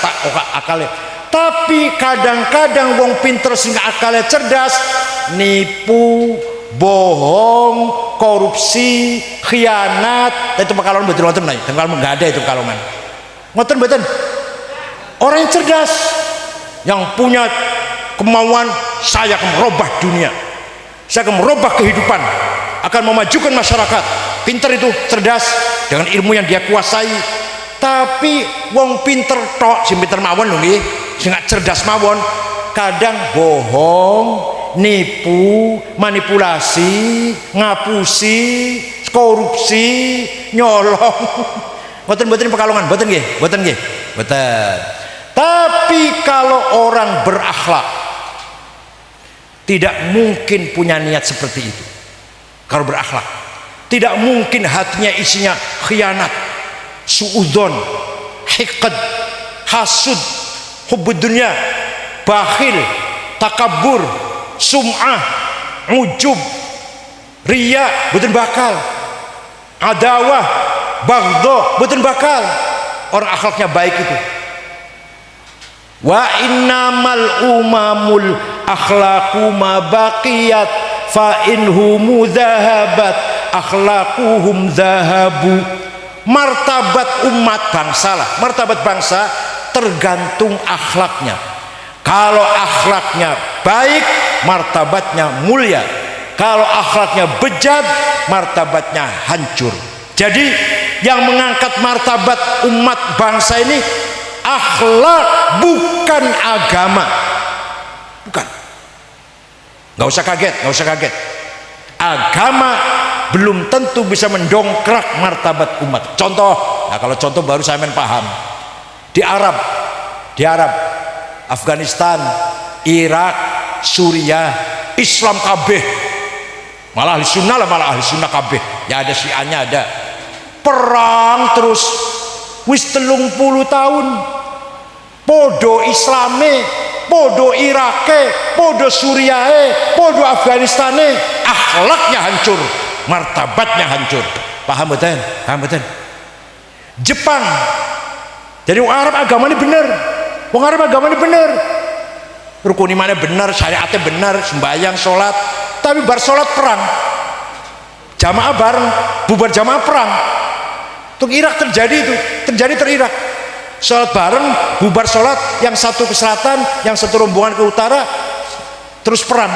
akalnya. Tapi kadang-kadang wong pinter sing akalnya cerdas nipu, bohong, korupsi, khianat. Itu pekalongan betul ngoten nih. Tenggal enggak ada itu pekalongan. Ngoten mboten. Orang yang cerdas yang punya kemauan, saya akan merubah dunia. Saya akan merubah kehidupan, akan memajukan masyarakat. Pinter itu, cerdas dengan ilmu yang dia kuasai. Tapi wong pinter tok, sing pinter mawon lho nggih, sing cerdas mawon, kadang bohong, nipu, manipulasi, ngapusi, korupsi, nyolong. Mboten pekalongan, mboten nggih, mboten nggih. Mboten. Tapi kalau orang berakhlak tidak mungkin punya niat seperti itu. Kalau berakhlak tidak mungkin hatinya isinya khianat, suudzon, hiqad, hasud, hubbud dunya, bakhil, takabur, sum'ah, ujub, riya, mboten bakal. Adawah, baghdha, mboten bakal. Orang akhlaknya baik itu. Wa innamal umamul akhlaqu ma baqiyat fa inhum dhahabat akhlaquhum dhahabu. Martabat umat bangsa lah, martabat bangsa tergantung akhlaknya. Kalau akhlaknya baik, martabatnya mulia. Kalau akhlaknya bejat, martabatnya hancur. Jadi yang mengangkat martabat umat bangsa ini akhlak, bukan agama. Bukan. Nggak usah kaget. Agama belum tentu bisa mendongkrak martabat umat. Contoh, nah kalau contoh baru saya paham. Di Arab, Afghanistan, Irak, Suriah, Islam kabeh. Malah ahli sunnah kabeh. Ya ada syiahnya ada. Perang terus wis 30 tahun. Podo Islame, podo Irake, podo Suriahe, podo Afganistane, akhlaknya hancur, martabatnya hancur. Paham betul? Jepang. Jadi wong Arab agamanya bener. Rukun imannya bener, syariatnya bener, sembahyang, sholat. Tapi bar sholat perang. Jamaah bareng, bubar jamaah perang. Untuk Irak terjadi Irak. Sholat bareng, bubar sholat, yang satu ke selatan, yang satu rombongan ke utara, terus perang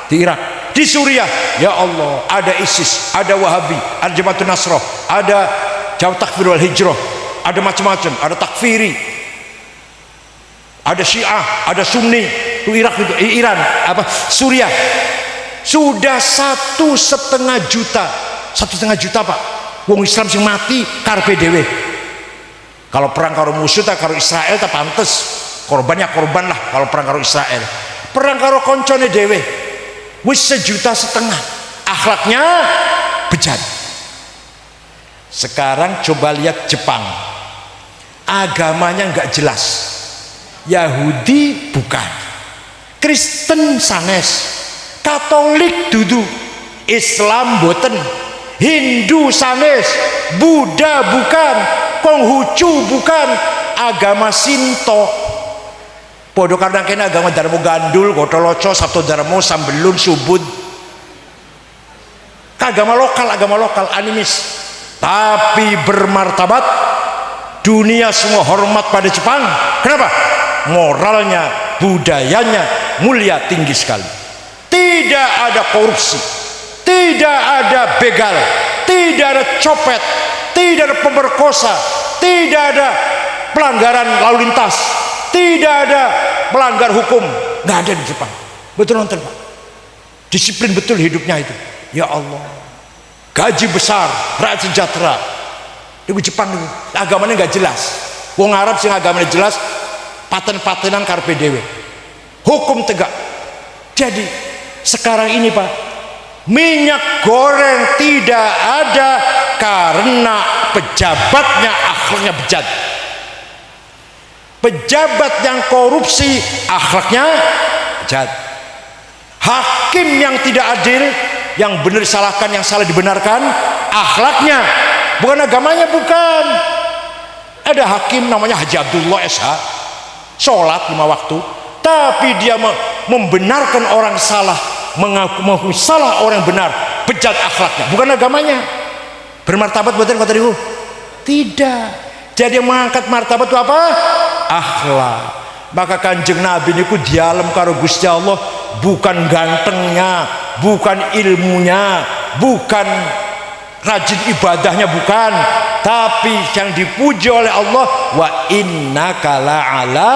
di Irak. Di Suriah, ya Allah, ada ISIS, ada Wahabi, ada Jamaatun Nasrah, ada Jamaah Takfir wal Hijrah, ada macam-macam, ada Takfiri, ada Syiah, ada Sunni. Itu Irak itu, Iran, Suriah. Sudah 1,5 juta Pak. Wong Islam sing mati karepe dhewe. Kalau perang karo musuh tak karo Israel tak pantes, korban lah kalau perang karo Israel. Perang karo koncone dhewe wis 1,5 juta, akhlaknya bejat. Sekarang coba lihat Jepang, agamanya nggak jelas. Yahudi bukan, Kristen sanes, Katolik dudu, Islam boten, Hindu sanes, Buddha bukan, Konghucu bukan, agama Sinto. Podo karena kena agama Darmo Gandul, Gotoloco, Sabto Darmo, Sambelun, Subud. Agama lokal, animis. Tapi bermartabat, dunia semua hormat pada Jepang. Kenapa? Moralnya, budayanya mulia, tinggi sekali. Tidak ada korupsi, tidak ada begal, tidak ada copet, tidak ada pemerkosa, tidak ada pelanggaran lalu lintas, tidak ada pelanggar hukum, nggak ada di Jepang. Betul nonton Pak, disiplin betul hidupnya itu. Ya Allah, gaji besar, rakyat sejahtera. Di Jepang itu agamanya nggak jelas. Wong Arab sing agamanya jelas, paten-patenan karpe dewe, hukum tegak. Jadi sekarang ini Pak, minyak goreng tidak ada karena pejabatnya akhlaknya bejat. Pejabat yang korupsi akhlaknya bejat. Hakim yang tidak adil, yang benar disalahkan, yang salah dibenarkan, akhlaknya, bukan agamanya, bukan. Ada hakim namanya Haji Abdullah SH, sholat 5 waktu, tapi dia membenarkan orang salah, mengaku salah orang benar, bejat akhlaknya, bukan agamanya. Bermartabat buatan kata diriku? Tidak. Jadi yang mengangkat martabat itu apa? Akhlak. Maka Kanjeng Nabi niku dialem karo Gusti Allah, bukan gantengnya, bukan ilmunya, bukan rajin ibadahnya, bukan, tapi yang dipuji oleh Allah, wa innaka la'ala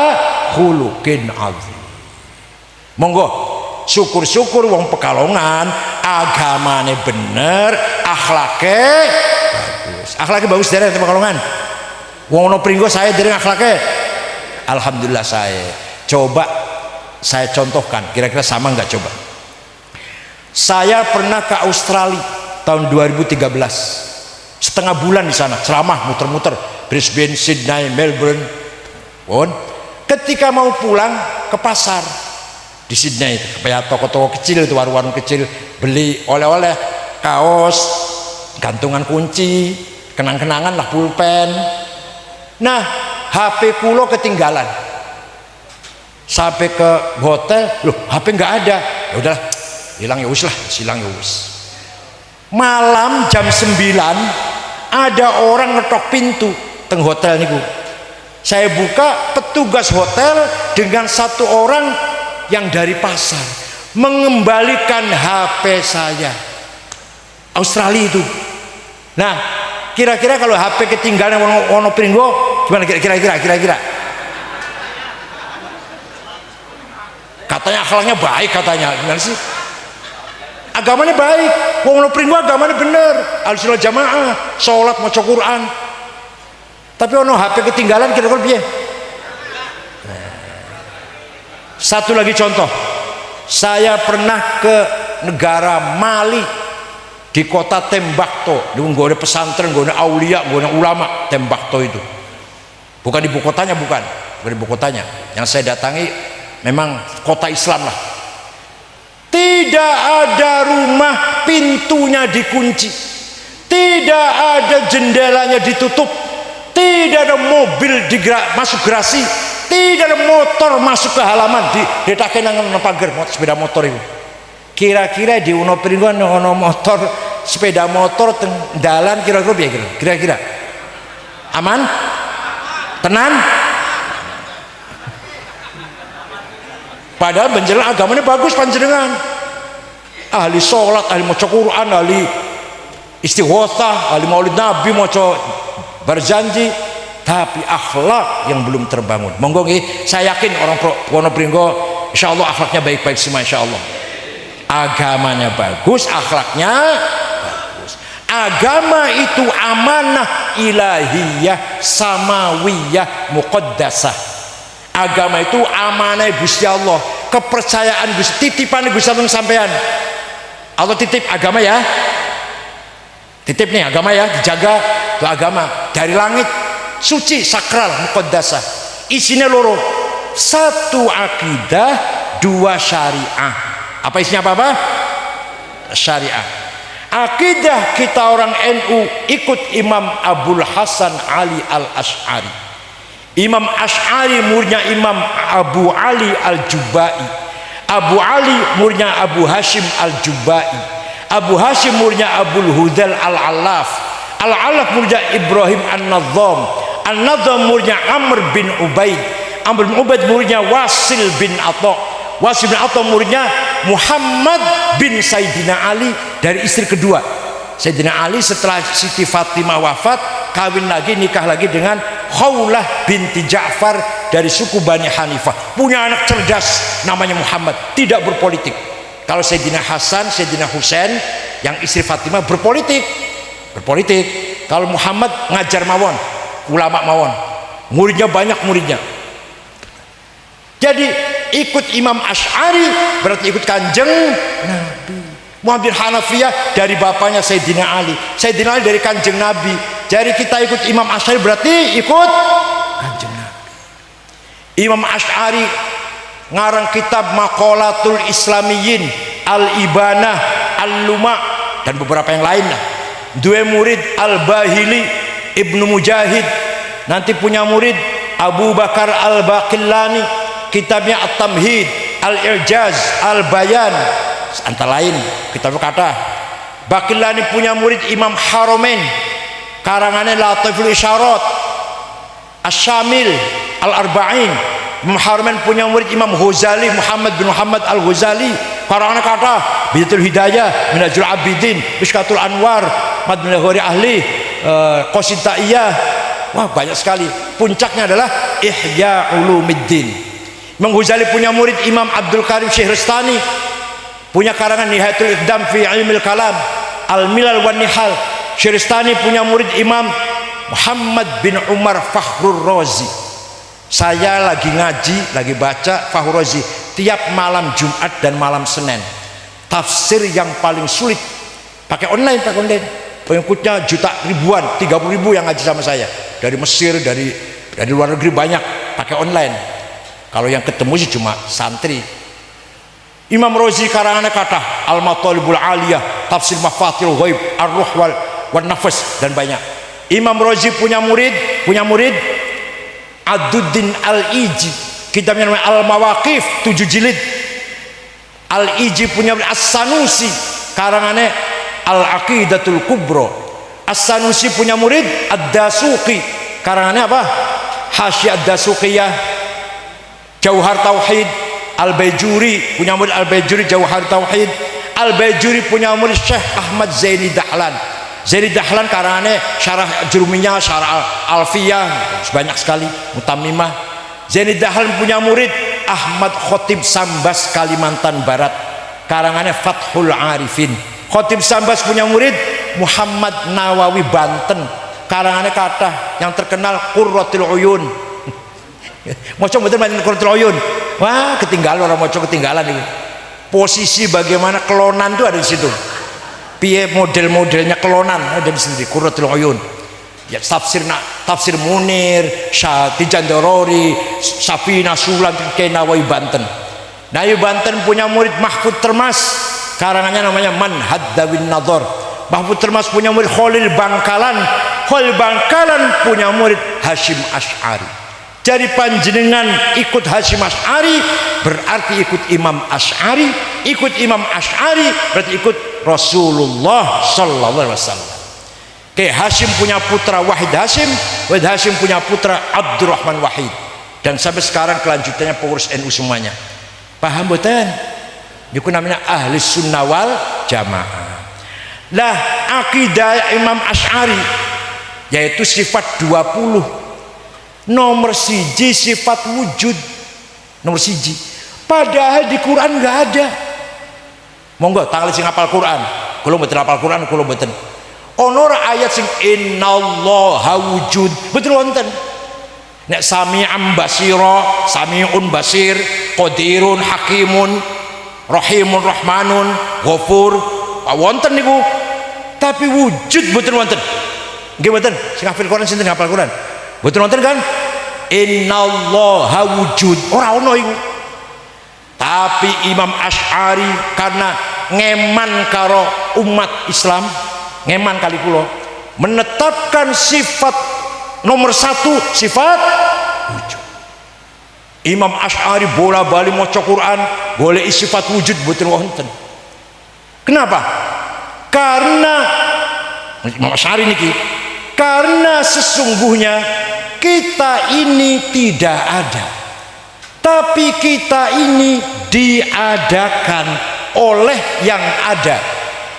khuluqin azim. Monggo syukur-syukur wong Pekalongan agamane bener, akhlake bagus. Akhlake bagus dari Pekalongan. Wong ono Pringgo saya dereng akhlake. Alhamdulillah saya. Coba saya contohkan, kira-kira sama enggak coba? Saya pernah ke Australia tahun 2013, setengah bulan di sana, ceramah muter-muter Brisbane, Sydney, Melbourne. Ketika mau pulang ke pasar di Sydney, kayak toko-toko kecil itu, warung-warung kecil, beli oleh-oleh, kaos, gantungan kunci, kenang-kenangan lah, pulpen. Nah, HP kulo ketinggalan. Sampai ke hotel, loh HP nggak ada. Ya udahlah, hilang ya wis lah, hilang ya wis. Malam jam 9 ada orang ngetok pintu teng hotel niku. Saya buka, petugas hotel dengan satu orang yang dari pasar mengembalikan HP saya. Australia itu. Nah, kira-kira kalau HP ketinggalan ono Pringgo gimana kira-kira? Katanya akhlaknya baik, katanya. Gimana sih? Agamanya baik. Wong ono Pringgo agamanya bener. Ahlussunnah jamaah, sholat, maca Quran. Tapi ono HP ketinggalan kira-kira piye? Satu lagi contoh. Saya pernah ke negara Mali, di kota Tembakto, di nggone pesantren, nggone aulia, nggone ulama. Tembakto itu bukan ibu kotanya, bukan ibu kotanya. Yang saya datangi memang kota Islam lah. Tidak ada rumah pintunya dikunci, tidak ada jendelanya ditutup, tidak ada mobil masuk garasi, tidak ada motor masuk ke halaman, ditaken nang pagar sepeda motor itu. Kira-kira di Uno Pringgo ono motor, sepeda motor teng dalan, kira-kira piye kira-kira? Aman? Tenan? Padahal panjenengan agamanya bagus, panjenengan ahli sholat, ahli maca Quran, ahli istighosah, ahli maulid Nabi, maca berjanji, tapi akhlak yang belum terbangun. Monggo nggih, saya yakin orang Wono Pringgo insyaallah akhlaknya baik-baik semua, insyaallah. Agamanya bagus, akhlaknya bagus. Agama itu amanah ilahiyah, samawiyah, muqaddasah. Agama itu amanah Gusti Allah, kepercayaan Gusti, titipan Gusti Allah sampean. Allah titip agama ya, titip nih agama ya, dijaga. Itu agama dari langit, suci, sakral, muqaddasah. Isinya loro, satu akidah, dua syariah. Apa isinya apa? Syariah. Akidah kita orang NU ikut Imam Abdul Hasan Ali Al-Asy'ari. Imam Asy'ari muridnya Imam Abu Ali Al-Jubai. Abu Ali muridnya Abu Hashim Al-Jubai. Abu Hashim muridnya Abul Hudal Al-Alaf. Al-Alaf muridnya Ibrahim An-Nadham. An-Nadham muridnya Amr bin Ubaid. Amr bin Ubaid muridnya Wasil bin Atha. Wasil bin Atha muridnya Muhammad bin Sayyidina Ali dari istri kedua. Sayyidina Ali setelah Siti Fatimah wafat, kawin lagi, nikah lagi dengan Khawlah binti Ja'far dari suku Bani Hanifah. Punya anak cerdas namanya Muhammad, tidak berpolitik. Kalau Sayyidina Hasan, Sayyidina Husain yang istri Fatimah berpolitik. Kalau Muhammad ngajar mawon, ulama mawon, muridnya banyak muridnya. Jadi ikut Imam Asy'ari berarti ikut Kanjeng Nabi. Muhammad bin Hanafiyah dari bapaknya Sayyidina Ali, Sayyidina Ali dari Kanjeng Nabi. Jadi kita ikut Imam Asy'ari berarti ikut Kanjeng Nabi. Imam Asy'ari ngarang kitab Maqalatul Islamiyyin, Al-Ibanah, Al-Luma, dan beberapa yang lainnya. Dua murid Al-Bahili, Ibnu Mujahid, nanti punya murid Abu Bakar Al-Baqillani, kitabnya At-Tamhid, Al-I'jaz, Al-Bayan, antara lain kitab kata. Baqillani punya murid Imam Haramain, karangannya Latiful Isyarat, Asy-Syamil, Al-Arba'in. Imam Haramain punya murid Imam Ghazali, Muhammad bin Muhammad Al-Ghazali, karangannya kata Bidatul Hidayah, Minhajul Abidin, Mishkatul Anwar, Madinah Ghori Ahli, Qasid Ta'iyah. Wah, banyak sekali. Puncaknya adalah Ihya Ulumuddin. Imam Ghazali punya murid Imam Abdul Karim Syihrastani, punya karangan Nihayatul Iqdam fi Ilmil Kalam, Al-Milal wan Nihal. Syihrastani punya murid Imam Muhammad bin Umar Fakhrur Razi. Saya lagi ngaji, lagi baca Fakhrur Razi tiap malam Jumat dan malam Senin. Tafsir yang paling sulit pakai online, pakai online. Pengikutnya juta ribuan, 30.000 yang ngaji sama saya. Dari Mesir, dari luar negeri banyak, pakai online. Kalau yang ketemu sih cuma santri. Imam Razi karangannya kata Al-Matalibul Aliyah, Tafsir Mafatihul Ghaib, Ar-Ruh wal Nafas, dan banyak. Imam Razi punya murid Aduddin Al-Iji, kitabnya namanya Al-Mawaqif, 7 jilid. Al-Iji punya murid As-Sanusi, karangannya Al-Aqidatul Kubra. As-Sanusi punya murid Ad-Dasuqi, karangannya apa? Hasyiah Ad-Dasuqiyah, Jauhar Tauhid. Al-Baijuri punya murid Al-Baijuri, Jauhar Tauhid. Al-Baijuri punya murid Syekh Ahmad Zaini Dahlan. Zaini Dahlan karangannya Syarah Jurumiyah, Syarah Alfiyah, banyak sekali, Mutammimah. Zaini Dahlan punya murid Ahmad Khotib Sambas, Kalimantan Barat, karangannya Fathul Arifin. Khotib Sambas punya murid Muhammad Nawawi, Banten, karangannya kata yang terkenal Qurratul Uyun. Moco betul main Qurratul Uyun. Wah, ketinggalan orang moco, ketinggalan ini. Posisi bagaimana kelonan itu ada di situ. Piye model-modelnya kelonan ada di sini, Qurratul Uyun. Ya, tafsir Munir, Syati Jandorori, Safina Sulam, Kenawawi, Banten. Nah, Banten punya murid Mahfud Termas, karangannya namanya Manhad Dawin Nador. Mahfud Termas punya murid Khalil Bangkalan. Khalil Bangkalan punya murid Hashim Asy'ari. Jadi panjenengan ikut Hashim Asy'ari berarti ikut Imam Asy'ari, ikut Imam Asy'ari berarti ikut Rasulullah sallallahu alaihi wasallam. Kayak Hashim punya putra Wahid Hashim, Wahid Hashim punya putra Abdurrahman Wahid, dan sampai sekarang kelanjutannya pengurus NU semuanya. Paham betul? Itu namanya ahli sunnah wal jamaah. Lah akidah Imam Asy'ari yaitu sifat 20. Nomor siji sifat wujud, nomor siji. Padahal di Quran nggak ada. Monggo tanggal sing hafal Quran, kalau betul hafal Quran, kalau betul. Ono ayat sing innallaha wujud, betul wonten. Nek sami'an basira, sami'un basir, qadirun hakimun, rahimun rahmanun, ghafur, wonten niku. Tapi wujud betul wonten. Nggih mboten? Sing hafal Quran sinten hafal Quran? Betul wonten kan? Innallaha wujud, ora ono iku. Tapi Imam Asy'ari karena ngeman karo umat Islam, ngeman kali kula, menetapkan sifat nomor 1, sifat wujud. Imam Asy'ari bola-bali maca Quran, golek sifat wujud betul wonten. Kenapa? Karena Imam Asy'ari niki, karena sesungguhnya kita ini tidak ada, tapi kita ini diadakan oleh yang ada.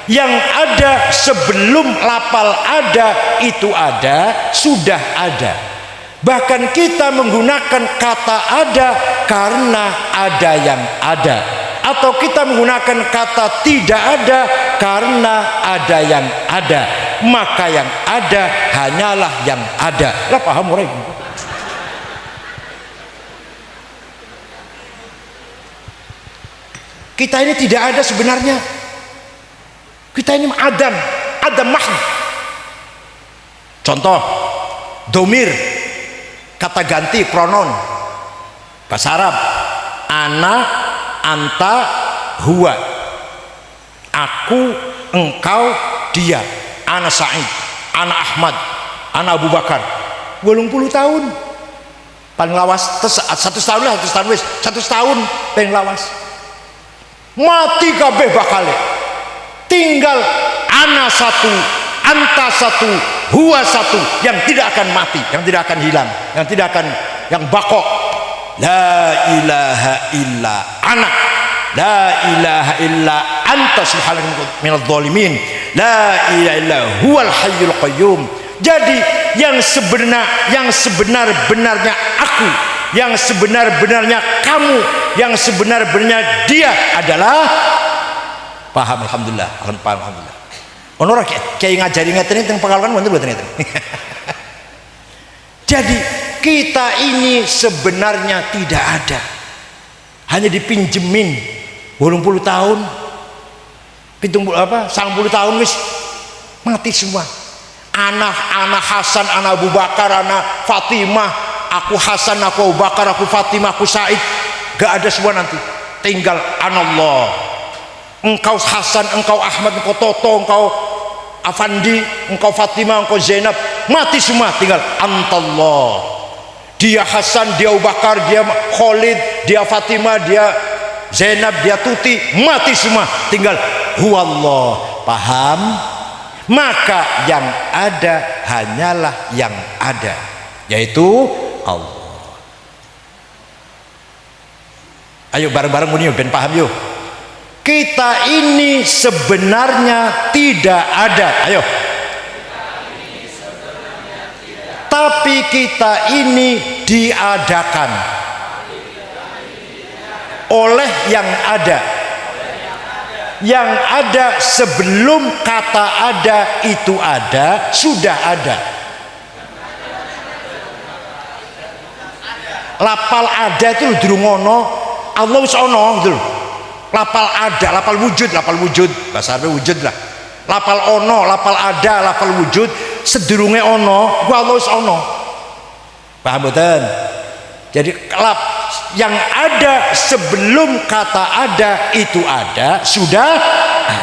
Yang ada sebelum lapal ada, itu ada, sudah ada. Bahkan kita menggunakan kata ada karena ada yang ada, atau kita menggunakan kata tidak ada karena ada yang ada. Maka yang ada hanyalah yang ada. Lah paham orang? Kita ini tidak ada sebenarnya. Kita ini Adam mahd. Contoh, domir, kata ganti pronoun bahasa Arab, ana, anta, huwa. Aku, engkau, dia. Ana Sa'id, ana Ahmad, ana Abu Bakar. 80 tahun. paling lawas terus 100 tahun lah, 100 tahun paling lawas mati kabeh bakal tinggal ana satu, anta satu, huwa satu yang tidak akan mati, yang tidak akan hilang, yang tidak akan, yang bakok. La ilaha illa anak, la ilaha illa anta subhanaka minadh dhalimin, la ilaha illa huwal hayyul qayyum. Jadi yang sebenar-benarnya aku, yang sebenar-benarnya kamu, yang sebenar-benarnya dia adalah paham. Alhamdulillah, alhamdulillah. Ono ora kayak ngajari ngeten teng pengalaman wonten mboten ngeten. Jadi kita ini sebenarnya tidak ada, hanya dipinjemin 80 tahun, 70 tahun wis mati semua. Anak Hasan, anak Abu Bakar, anak Fatimah, aku Hasan, aku Abu Bakar, aku Fatimah, aku Said, gak ada semua nanti. Tinggal anallah. Engkau Hasan, engkau Ahmad, engkau Toto, engkau Afandi, engkau Fatimah, engkau Zainab, mati semua. Tinggal antallah. Dia Hasan, dia Abu Bakar, dia Khalid, dia Fatimah, dia Zainab, dia Tuti, mati semua. Tinggal huwallah. Paham? Maka yang ada hanyalah yang ada, yaitu Allah. Ayo bareng-bareng muni ben paham yuk. Kita ini sebenarnya tidak ada. Ayo. Tapi kita ini diadakan oleh yang ada. Yang ada sebelum kata ada itu ada, sudah ada. Lapal ada itu durung ono, Allah wis ono gitu. Lapal ada, lapal wujud, bahasa Arab wujud lah. Lapal ono, lapal ada, lapal wujud, sedurunge ono, gua Allah wis ono. Paham mboten? Jadi yang ada sebelum kata ada itu ada, sudah ada.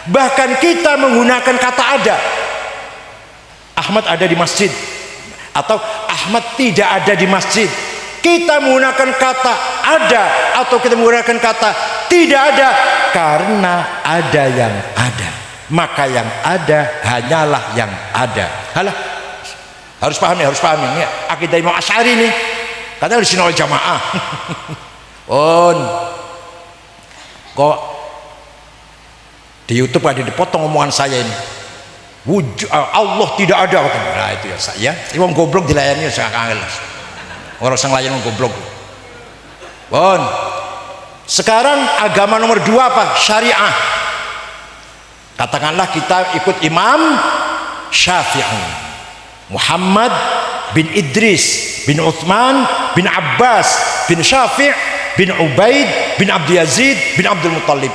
Bahkan kita menggunakan kata ada. Ahmad ada di masjid atau Ahmad tidak ada di masjid. Kita menggunakan kata ada atau kita menggunakan kata tidak ada karena ada yang ada. Maka yang ada hanyalah yang ada. Halah, harus pahami ini akidah Imam Asy'ari nih. Katanya di sini oleh jamaah. Kok di YouTube ada dipotong omongan saya ini. Allah tidak ada katanya. Nah itu ya saya. Wong goblok dilayani sangat angel. Orang sang layan goblok. Sekarang agama nomor 2 apa? Syariah. Katakanlah kita ikut Imam Syafi'i, Muhammad bin Idris bin Uthman bin Abbas bin Syafi' bin Ubaid bin Abdul Yazid bin Abdul Muttalib.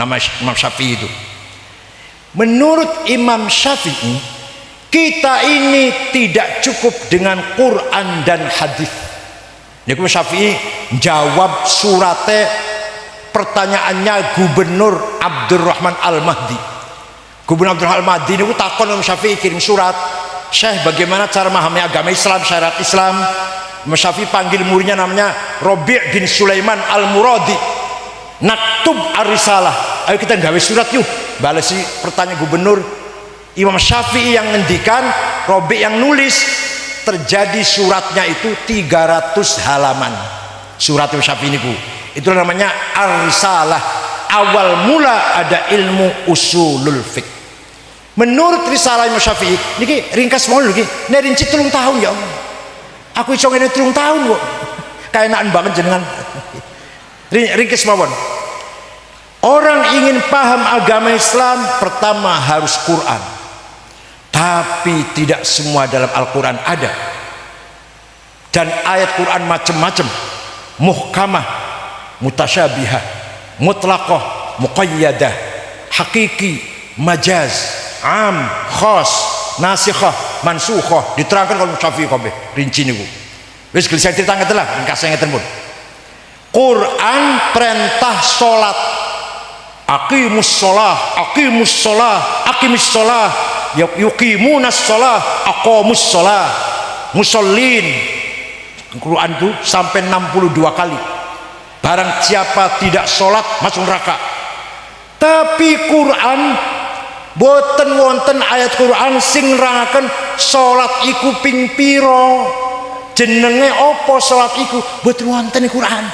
Nama Imam Syafi'i itu. Menurut Imam Syafi'i, kita ini tidak cukup dengan Quran dan hadis. Imam Syafi'i jawab surate pertanyaannya Gubernur Abdurrahman Al-Mahdi. Gubernur Abdurrahman Al-Mahdi ini takon Imam Syafi'i kirim surat, Syekh bagaimana cara memahami agama Islam, syariat Islam. Imam Syafi'i panggil muridnya namanya Rabi' bin Sulaiman Al-Muradi. Naktub ar-risalah. Ayo kita gawe surat yuk. Balesi pertanyaan gubernur. Imam Syafi'i yang ngendikan, Rabi' yang nulis. Terjadi suratnya itu 300 halaman. Surat Imam Syafi'i ini itu namanya ar-risalah. Awal mula ada ilmu usulul fiqh. Menurut risalah Imam Syafi'i niki ringkas mau lagi rinci 3 tahun ya Allah. Aku iso ngene 3 tahun kok. Kaenakan banget jenengan. Ringkas mawon. Orang ingin paham agama Islam pertama harus Quran. Tapi tidak semua dalam Al-Quran ada. Dan ayat Quran macam-macam. Muhkamah, mutasyabihah, mutlaqah, muqayyadah, hakiki, majaz, am, khas, nasikhah, mansukhah, diterangkan kalau Syafi'i kabeh rinci niku. Wis saya cerita ngeten lah, ringkas ngeten pun. Quran perintah salat. Aqimus shalah, aqimus shalah, aqimis shalah, yuqimunas shalah, aqamus shalah. Musallin Quran itu sampai 62 kali. Barang siapa tidak sholat masuk neraka. Tapi Quran boten wonten ayat Quran sing nerangaken sholat iku ping piro, jenenge opo sholat iku, boten wonten Quran.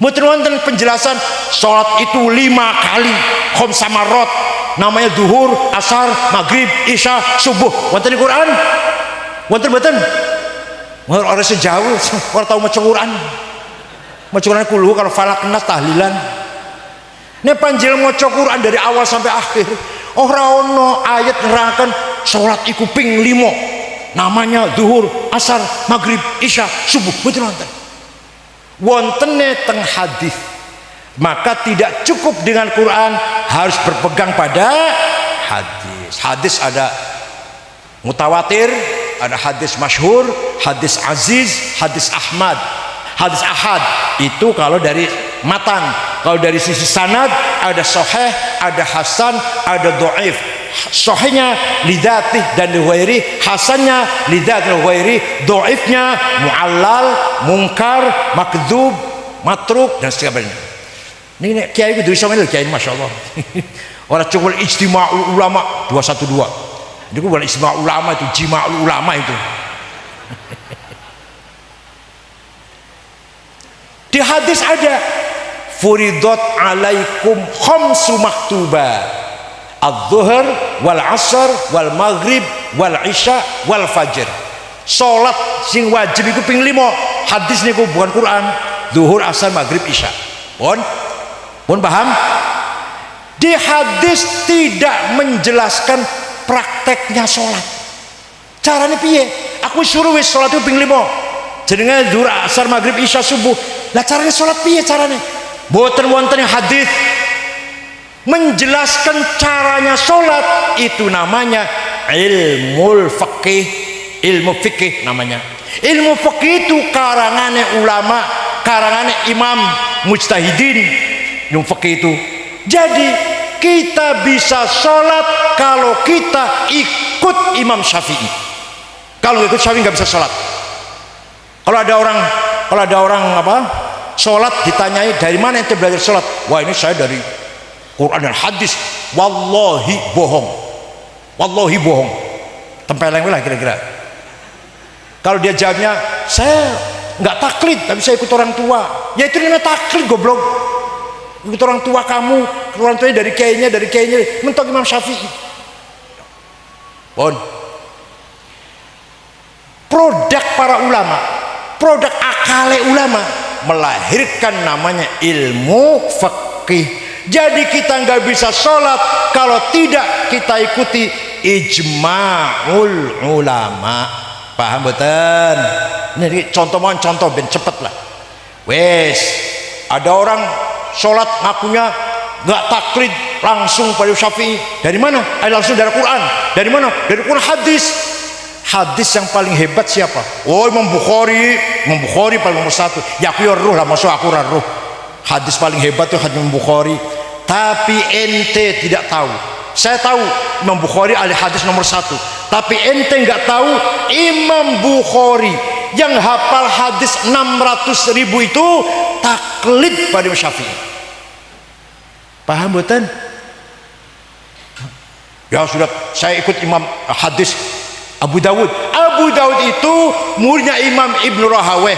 Boten wonten penjelasan sholat itu 5 kali khamsa marot, namanya duhur, asar, maghrib, isya, subuh. Wonten Quran? Wonten boten? Orang sejauh orang tahu maca Quran. Maca Quran kulhu kalau falak nas tahlilan. Nek panjenengan maca Quran dari awal sampai akhir, ora ono ayat nerangkan salat iku ping 5. Namanya zuhur, asar, maghrib, isya, subuh. Betul wonten. Wontene teng hadis. Maka tidak cukup dengan Quran, harus berpegang pada hadis. Hadis ada mutawatir, ada hadis masyhur, hadis aziz, hadis ahmad. Hadis ahad itu kalau dari matan, kalau dari sisi sanad ada sahih, ada hasan, ada dhaif. Sahihnya lidatih dan liwairi, hasannya lidatih dan liwairi, dhaifnya muallal, mungkar, makdzub, matruk dan sebagainya. Ini kiai itu bisa menil kiai masyaallah. Orang cukup ijtima'ul ulama 212. Itu bukan ijtima'ul ulama, itu jima'ul ulama itu. Di hadis ada furidot alaikum khamsu maktuba adz-zuhr wal asr wal maghrib wal isya wal fajr. Salat sing wajib iku ping 5. Hadis niku bukan Quran. Zuhur, asar, maghrib, isya. Pun paham? Di hadis tidak menjelaskan prakteknya salat. Caranya piye? Aku suruh wis salat itu ping 5. Jenenge zuhur, asar, maghrib, isya, subuh. Lah caranya sholat piye caranya? Boten wonten hadis menjelaskan caranya sholat. Itu namanya ilmu fikih namanya. Ilmu fikih itu karangane ulama, karangane imam mujtahidin. Ilmu fikih itu. Jadi kita bisa sholat kalau kita ikut Imam Syafi'i. Kalau ikut Syafi'i nggak bisa sholat. Kalau ada orang apa sholat ditanyai dari mana ente belajar sholat, wah ini saya dari Quran dan hadis. Wallahi bohong tempeleng lah kira-kira. Kalau dia jawabnya saya nggak taklid tapi saya ikut orang tua, ya itu namanya taklid goblok. Ikut orang tua kamu, orang tuanya dari kiainya mentok Imam Syafi'i. Produk para ulama, produk akale ulama melahirkan namanya ilmu fikih. Jadi kita nggak bisa sholat kalau tidak kita ikuti ijma'ul ulama. Paham betul? Ini contoh ben cepet lah. Wes ada orang sholat ngakunya nggak taklid langsung pada Syafi'i. Dari mana? Langsung dari Quran. Dari mana? Dari Quran hadis. Hadis yang paling hebat siapa? Oh Imam Bukhari paling nomor 1. Ya aku ya roh lah, masuk aku roh. Hadis paling hebat itu hadis Imam Bukhari. Tapi ente tidak tahu. Saya tahu Imam Bukhari ahli hadis nomor 1. Tapi ente nggak tahu Imam Bukhari yang hafal hadis 600.000 itu taklid pada Syafi'i. Paham betul? Ya sudah, saya ikut Imam hadis Abu Dawud itu muridnya Imam Ibnu Rahaweh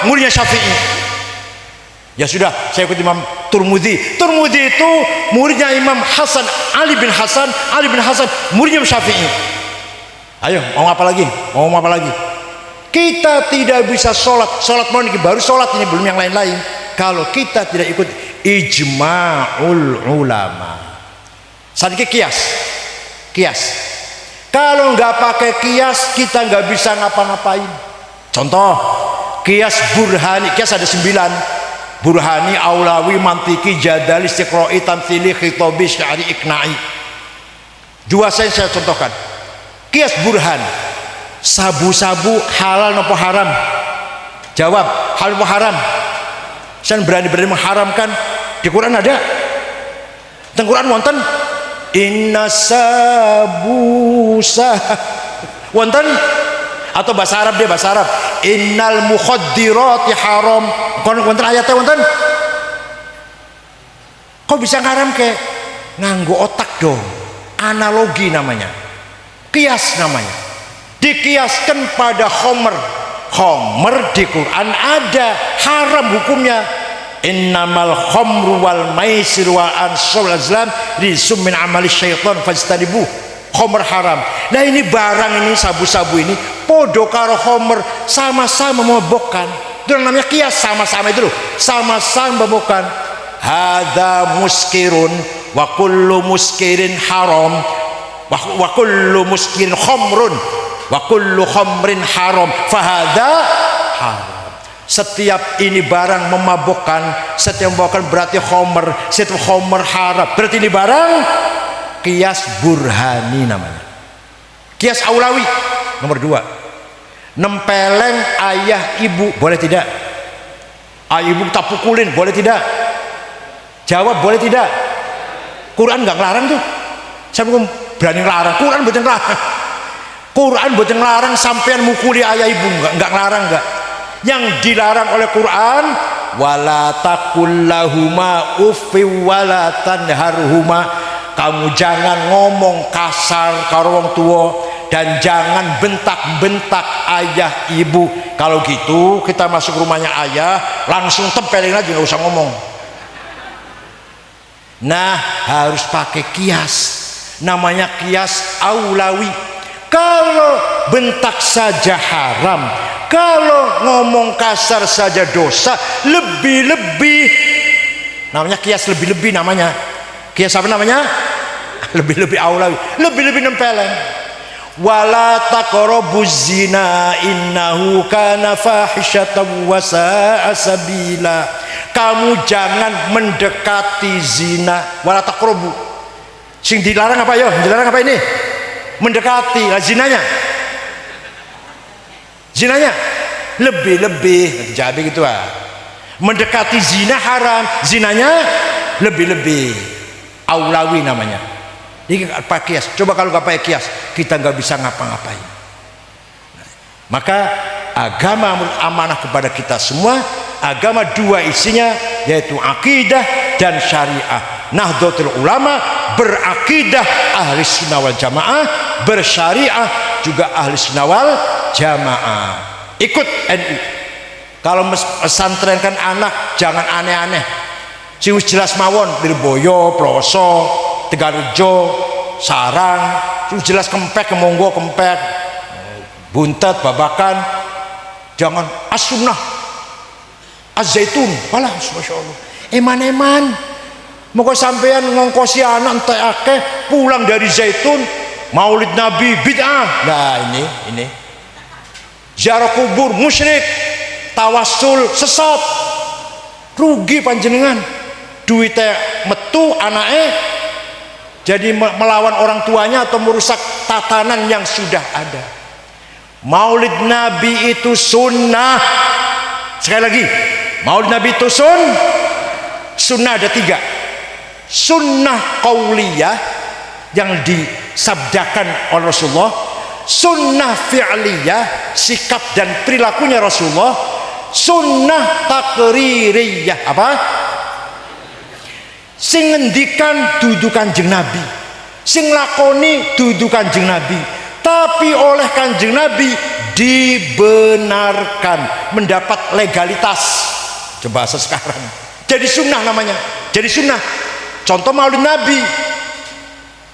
muridnya Syafi'i. Ya sudah, saya ikut Imam Turmudi itu muridnya Imam Ali bin Hasan muridnya Syafi'i. Ayo mau apa lagi? Kita tidak bisa sholat mau baru sholat ini, belum yang lain-lain. Kalau kita tidak ikut ijma'ul ulama. Sadiki kias. Kalau nggak pakai kias kita nggak bisa ngapa-ngapain. Contoh kias burhani, kias ada 9: burhani, aulawi, mantiki, jadali, istiqra'i, tamtsili, khitabi, syari, ikna'i. 2 saya contohkan. Kias burhan, sabu-sabu halal nopo haram? Jawab, halal nopo haram? Saya berani mengharamkan. Di Quran ada? Di Quran wonten inna sabusa wonten Atau bahasa Arab, dia bahasa Arab, innal mukhaddirati haram. Wonten ayatnya wonten. Kok bisa ngaram ke? Nganggo otak dong. Analogi namanya, kias namanya. Dikiaskan pada khomer. Khomer di Quran ada, haram hukumnya. Innamal khomru wal maisir wal ansab wal azlam rizum min amali syaitan fajtanibuh. Khomer haram. Nah ini barang ini, sabu-sabu ini podo karo khomer, sama-sama memabukkan. Itu namanya kias, sama-sama itu loh, sama-sama memabukkan. Hadza muskirun wa kullu muskirin haram wa kullu muskirin khomrun wa kullu khomrin haram fahada haram. Setiap ini barang memabukkan, setiap memabukkan berarti khomer, setiap khomer haram berarti ini barang. Kias burhani namanya, kias aulawi. Nomor 2, nempeleng ayah ibu boleh tidak? Ayah ibu tak pukulin boleh tidak? Jawab boleh tidak? Quran nggak ngelarang tuh. Saya berani ngelarang. Quran bukan ngelarang. Quran bukan ngelarang sampean mukuli ayah ibu, nggak ngelarang nggak. Yang dilarang oleh Quran, wala takullahuma uffi wala tanharhuma. Kamu jangan ngomong kasar karo wong tua dan jangan bentak-bentak ayah ibu. Kalau gitu kita masuk rumahnya ayah langsung tempelin aja, nggak usah ngomong. Nah harus pakai kias, namanya kias aulawi. Kalau bentak saja haram, kalau ngomong kasar saja dosa, lebih-lebih namanya kias lebih-lebih namanya. Kias apa namanya? Lebih-lebih aulawi, lebih-lebih nempeleng. Wala taqrabuz zina innahu kana fahisyatan wa sa'a sabila. Kamu jangan mendekati zina. Wala taqrabu. Sing dilarang apa yo? Dilarang apa ini? Mendekati. Lah zinanya. Zinanya lebih-lebih. Jadi gitu ah. Mendekati zina haram, zinanya lebih-lebih. Aulawi namanya. Ini pakai kias. Coba kalau nggak pakai kias, kita nggak bisa ngapa-ngapain. Maka agama amanah kepada kita semua. Agama 2 isinya, yaitu akidah dan syariah. Nahdlatul Ulama berakidah ahli sunnah wal jamaah, bersyariah juga ahli sunnah wal jamaah. Ikut NU. Kalau pesantrenkan anak jangan aneh-aneh. Sing jelas mawon Lirboyo, Ploso, Tegalrejo, Sarang, sing jelas kempek, kemonggo kempek, buntet, babakan. Jangan as-sunnah, az-zaitun, walah masya Allah. Eman-eman, mau sampean ngongkosi anak entek akeh pulang dari zaitun, maulid Nabi bid'ah. Nah ini ziarah kubur musyrik, tawassul sesat, rugi panjenengan. Duitnya metu anaknya jadi melawan orang tuanya atau merusak tatanan yang sudah ada. Maulid Nabi itu sunnah. Sekali lagi, maulid Nabi itu sunnah ada 3. Sunnah qauliyah yang disabdakan oleh Rasulullah, sunnah fi'liyah sikap dan perilakunya Rasulullah, sunnah takririyah apa? Sing ngendikan dudu Kanjeng Nabi, sing lakoni dudu Kanjeng Nabi, tapi oleh Kanjeng Nabi dibenarkan, mendapat legalitas. Coba sekarang jadi sunnah namanya, jadi sunnah. Contoh maulid Nabi,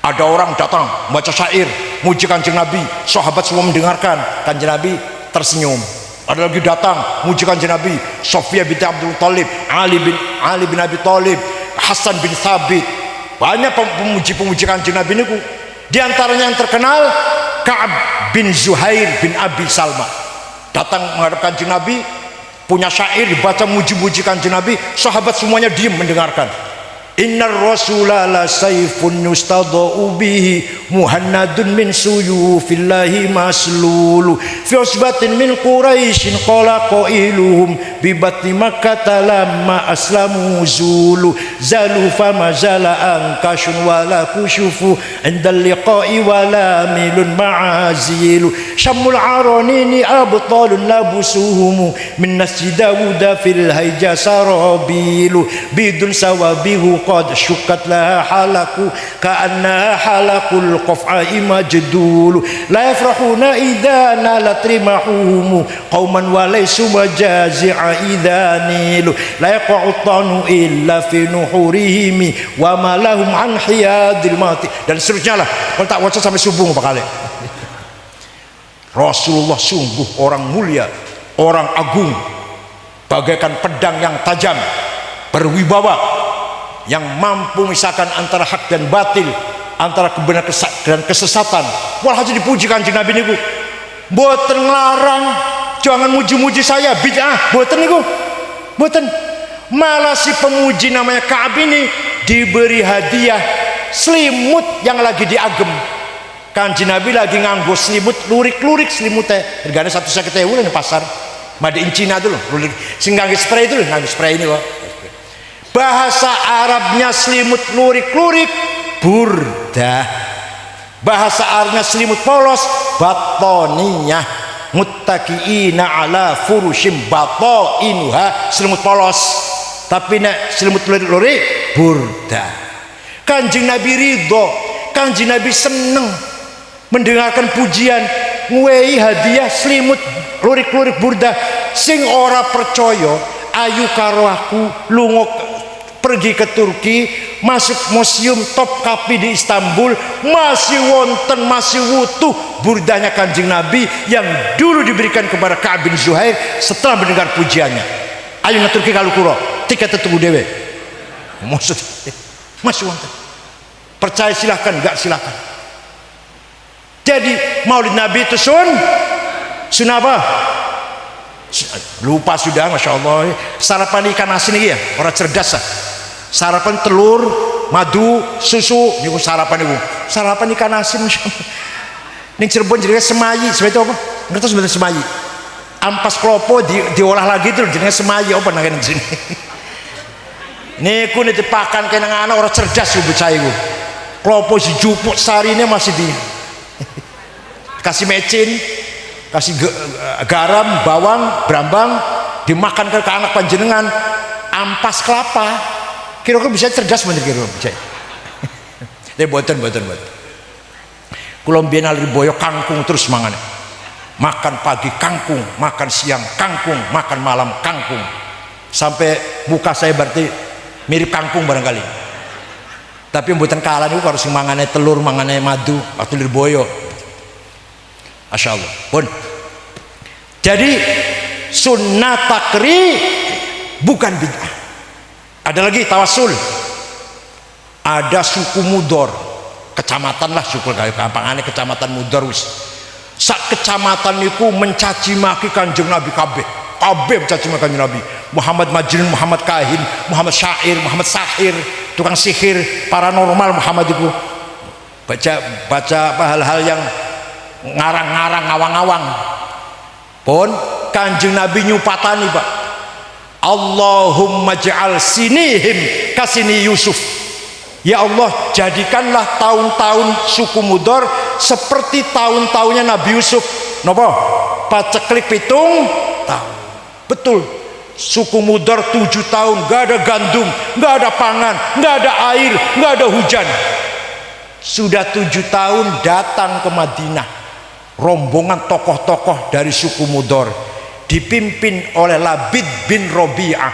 ada orang datang baca syair muji Kanjeng Nabi, sahabat semua mendengarkan, Kanjeng Nabi tersenyum. Ada lagi datang muji Kanjeng Nabi, Sofia binti Abdul Thalib, Ali bin Abi Thalib, Hasan bin Thabit, banyak pemuji-pemuji Kanjeng Nabi niku. Di antaranya yang terkenal Ka'ab bin Zuhair bin Abi Salma, datang menghadap Kanjeng Nabi, punya syair dibaca muji-muji Kanjeng Nabi, sahabat semuanya diam mendengarkan. Innar rasula la sayfun yustadau bihi muhannadun min suyufillahi maslulu fi usbatin min quraisyin qala qailuhum bi batni makkah lamma aslamu zulu zalu fama zala ankashun wala kushufu indal liqa'i wala milun ma'azilu syamul aranini abtalun labusuhum min nasji dawuda fil hayja sarabilu bidun sawabihu qad syukkat laha halaku ka'anna halakul qaf'i majdul la yafrahuna idza nalat rimahum qauman wa laysu majazi'a idza nilu la yaqa'u tanu illa fi nuhurihim wa ma lahum an hiyadil mati, dan seterusnya lah. Kalau tak baca sampai subuh bakal. Rasulullah sungguh orang mulia, orang agung, bagaikan pedang yang tajam, berwibawa, yang mampu memisahkan antara hak dan batil, antara kebenaran dan kesesatan. Walhasil dipuji Kanjeng Nabi niku. Mboten nglarang, jangan muji-muji saya bid'ah, mboten niku. Mboten. Malah si pemuji namanya Ka'ab ini diberi hadiah selimut yang lagi diagem. Kanjeng Nabi lagi nganggo selimut lurik-lurik selimutnya. Harganya 150.000 di pasar. Made in Cina dulu, lurik. Sing nganggo spray itu, nganggo spray ini kok. Bahasa Arabnya selimut lurik-lurik burdah. Bahasa Arabnya selimut polos batoniyah. Muttaqiina ala furushim batoinuha, selimut polos. Tapi nek selimut lurik-lurik burdah. Kanjeng Nabi ridho, Kanjeng Nabi seneng mendengarkan pujian, nguwehi hadiah selimut lurik-lurik burdah. Sing ora percaya ayu karo aku lunga pergi ke Turki, masuk museum Topkapi di Istanbul, masih wonten, masih utuh burdahnya Kanjeng Nabi yang dulu diberikan kepada Ka'ab bin Zuhair setelah mendengar pujiannya. Ayo ke Turki kalau kuro tiket tuku dewe, maksud masih wonten. Percaya silahkan, enggak silahkan. Jadi Maulid Nabi itu sun apa? Lupa sudah, masya Allah. Sarapan ikan asin ini ya, orang cerdas lah. Sarapan telur, madu, susu, niku sarapan niku. Sarapan ikan asin, masya Allah. Ning Cirebon jenenge semayi, seperti apa? Ngerti sebenarnya semayi. Ampas klopo diolah lagi terus jenenge semayi, apa nang sini. Niku nek dipakan kena anak orang cerdas ibu saya iku. Klopo si jupuk sarine masih di kasih mecin, kasih garam, bawang, brambang, dimakan ke anak panjenengan. Ampas kelapa. Kira-kira bisa cerdas bener kira-kira bisa. Tapi boten. Kula mbiyen alri boyo kangkung terus mangane. Makan pagi kangkung, makan siang kangkung, makan malam kangkung. Sampai muka saya berarti mirip kangkung barangkali. Tapi mboten kalah niku karo sing mangane telur, mangane madu waktu lirboyo. Masyaallah. Pun. Jadi sunnah takri bukan bid'ah. Ada lagi tawasul. Ada suku Mudor, kecamatan lah suku gampangane kecamatan Mudor wis. Sak kecamatan niku mencaci maki Kanjeng Nabi kabeh mencaci maki Kanjeng Nabi. Muhammad Majnun, Muhammad Kahin, Muhammad Syair, Muhammad Sahir, tukang sihir, paranormal Muhammad itu. Baca hal-hal yang ngarang-ngarang, ngawang-ngawang. Pun Kanjeng Nabi nyupatani, Pak. Allahumma ja'al sinihim kasini Yusuf. Ya Allah, jadikanlah tahun-tahun suku Mudor seperti tahun-tahunnya Nabi Yusuf. Napa? Paceklik pitung tahun. Betul. Suku Mudor 7 tahun gak ada gandum, gak ada pangan, gak ada air, gak ada hujan. Sudah 7 tahun datang ke Madinah rombongan tokoh-tokoh dari suku Mudor dipimpin oleh Labid bin Robi'ah.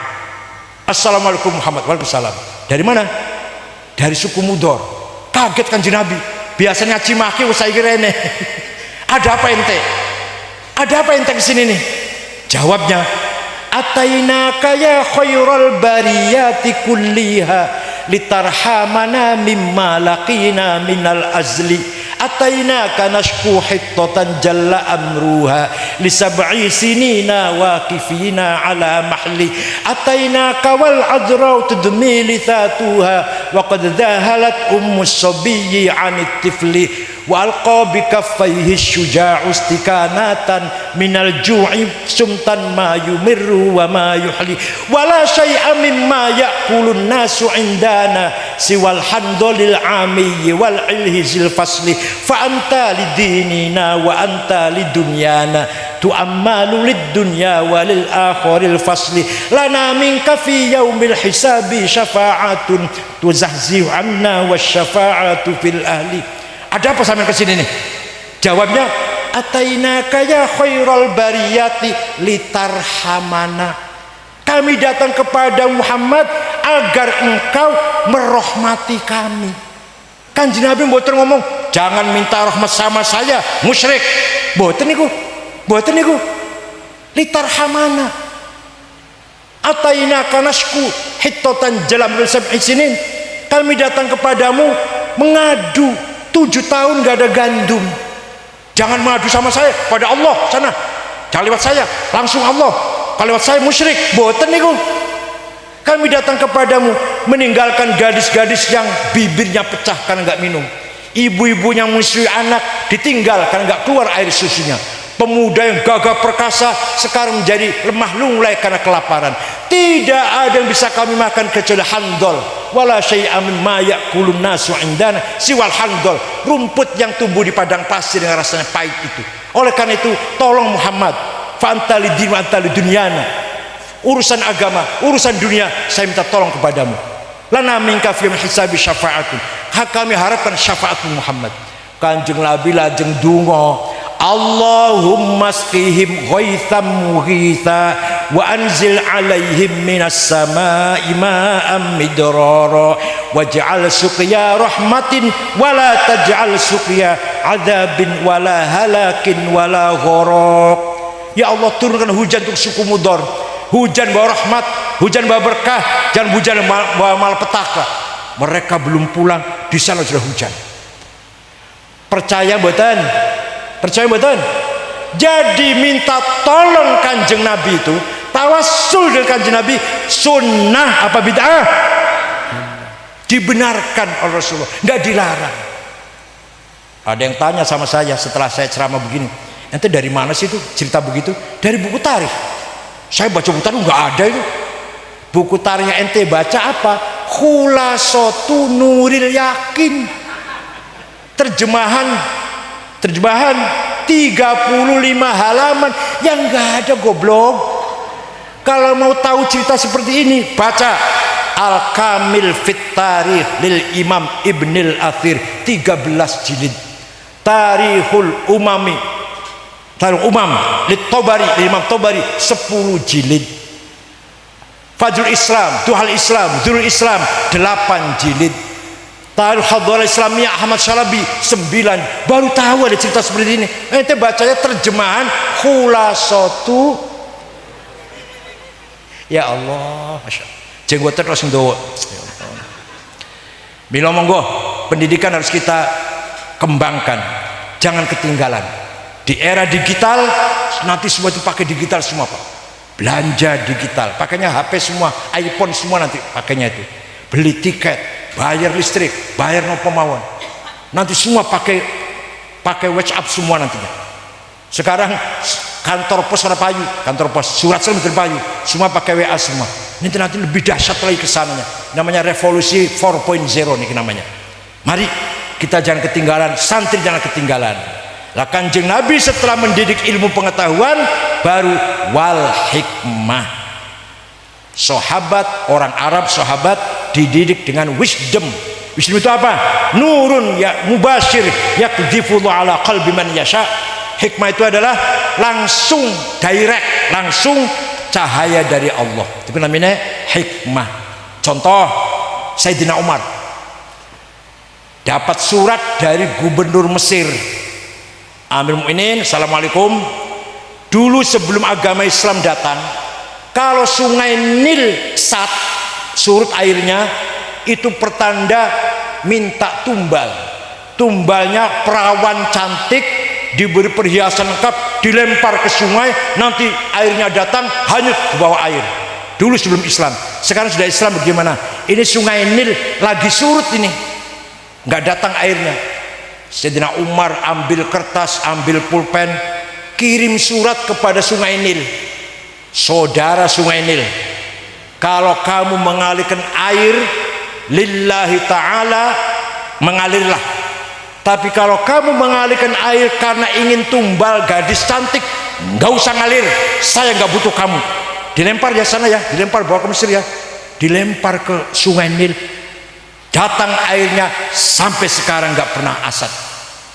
Assalamualaikum Muhammad. Waalaikumsalam. Dari mana? Dari suku Mudor. Kaget Kanjeng Nabi. Biasanya cimaki usai rene. Ada apa ente? Ada apa ente kesini nih? Jawabnya, atainaka ya khairal bariyati kulliha litarhamana mimma laqina minal azli atainaka nashku hittatan jalla amruha li sab'i sinina waqifina ala mahli atainaka wal adra tudmi lithatuha wa qad dhahalat ummus sabiyyi 'anit tifli wa alqa bi kaffayhi syuja'u istikanatan minal ju'i sumtan ma yumirru wa ma yuhli wala syai'a mimma ya'kulun nasu indana siwal handolil amiyyi wal ilhizil fasli fa anta lidinina wa anta lidunyana tu'ammalu lid dunya walil akhiril fasli lana minka fi yaumil hisabi syafa'atun tuzahzihu anna wasyafa'atu fil ahli. Ada apa sampai kesini nih? Jawabnya, atainaka ya khairal bariyati litarhamana. Kami datang kepada Muhammad agar engkau merahmati kami. Kanjeng Nabi mboten ngomong, jangan minta rahmat sama saya, musyrik. Mboten niku. Mboten niku. Litarhamana. Atainaka nasku hittatan jalam sab'i sinin. Kami datang kepadamu mengadu 7 tahun gak ada gandum. Jangan mengadu sama saya, pada Allah sana. Jangan lewat saya, langsung Allah. Kalau lewat saya musyrik. Boten niku. Kami datang kepadamu meninggalkan gadis-gadis yang bibirnya pecah karena gak minum. Ibu-ibu yang menyusui anak ditinggal karena gak keluar air susunya. Pemuda yang gagah perkasa sekarang menjadi lemah lunglai karena kelaparan. Tidak ada yang bisa kami makan kecuali handol. Wala syai'a mimma ya'kulun nasu indana siwal handol, rumput yang tumbuh di padang pasir yang rasanya pahit itu. Oleh karena itu tolong Muhammad, fa anta lidin wa anta lidunyana. Urusan agama, urusan dunia saya minta tolong kepadamu. Lana minka fi hisabi syafa'atun. Kami harapkan syafaatmu Muhammad. Kanjeng Nabi lajeng donga, Allahumma asqihim ghaitham mughitha wa anzil alaihim minas samai ma'am midrara waj'al suqya rahmatin wala taj'al suqya adzabin wala halakin wala gharaq. Ya Allah, turunkan hujan untuk suku Mudhar, hujan bawa rahmat, hujan bawa berkah, jangan hujan bawa malapetaka. Mereka belum pulang, di sana sudah hujan. Percaya mboten? Percaya betul? Jadi minta tolong kanjeng Nabi itu, tawassul dengan kanjeng Nabi, sunnah apa bid'ah? Dibenarkan oleh Rasulullah, nggak dilarang. Ada yang tanya sama saya setelah saya ceramah begini, ente dari mana sih itu cerita begitu? Dari buku tarikh. Saya baca buku tarikh nggak ada itu. Buku tarikhnya ente baca apa? Khulasatu Nuril Yakin. Terjemahan 35 halaman yang enggak ada, goblok. Kalau mau tahu cerita seperti ini, baca Al-Kamil Fit Tarikh lil Imam Ibnil Athir 13 jilid. Tarikhul Umami, Tarikh Umam lit Tabari, Imam Tabari 10 jilid. Fajrul Islam, Duhal Islam, Dzurul Islam 8 jilid. Tarikh Hadharah Islamiyah Ahmad Syarabi 9. Baru tahu ada cerita seperti ini. Ente bacanya terjemahan Khulasatu. Ya Allah, Masya Allah. Jenggotan terus ndowo. Mila monggo, pendidikan harus kita kembangkan. Jangan ketinggalan. Di era digital nanti semua itu pakai digital semua, Pak. Belanja digital, pakainya HP semua, iPhone semua nanti pakainya itu. Beli tiket, bayar listrik, bayar no pemawon, nanti semua pakai WhatsApp semua nantinya. Sekarang kantor pos ada payu, kantor pos surat surat payu, semua pakai WA semua. Nanti lebih dahsyat lagi kesananya, namanya revolusi 4.0 nih namanya. Mari kita jangan ketinggalan, santri jangan ketinggalan. Lah Kanjeng Nabi setelah mendidik ilmu pengetahuan baru wal hikmah. Sahabat orang Arab, sahabat dididik dengan wisdom. Wisdom itu apa? Nurun ya mubashir yakdhifullahu ala qalbi man yasha. Hikmah itu adalah langsung direct, langsung cahaya dari Allah. Itu namanya hikmah. Contoh, Sayyidina Umar dapat surat dari gubernur Mesir, Amirul Mukminin, assalamualaikum. Dulu sebelum agama Islam datang, kalau sungai Nil surut airnya, itu pertanda minta tumbal. tumbalnya perawan cantik, diberi perhiasan lengkap, dilempar ke sungai, nanti airnya datang hanyut ke bawah air. Dulu sebelum Islam. Sekarang sudah Islam bagaimana? Ini sungai Nil lagi surut ini, nggak datang airnya. Sayyidina Umar ambil kertas, ambil pulpen, kirim surat kepada sungai Nil. Saudara sungai Nil, kalau kamu mengalirkan air lillahi ta'ala, mengalirlah. Tapi kalau kamu mengalirkan air karena ingin tumbal gadis cantik, nggak usah ngalir, saya nggak butuh kamu. Dilempar ya sana ya, dilempar bawa ke Mesir ya, dilempar ke sungai Nil, datang airnya sampai sekarang nggak pernah asad.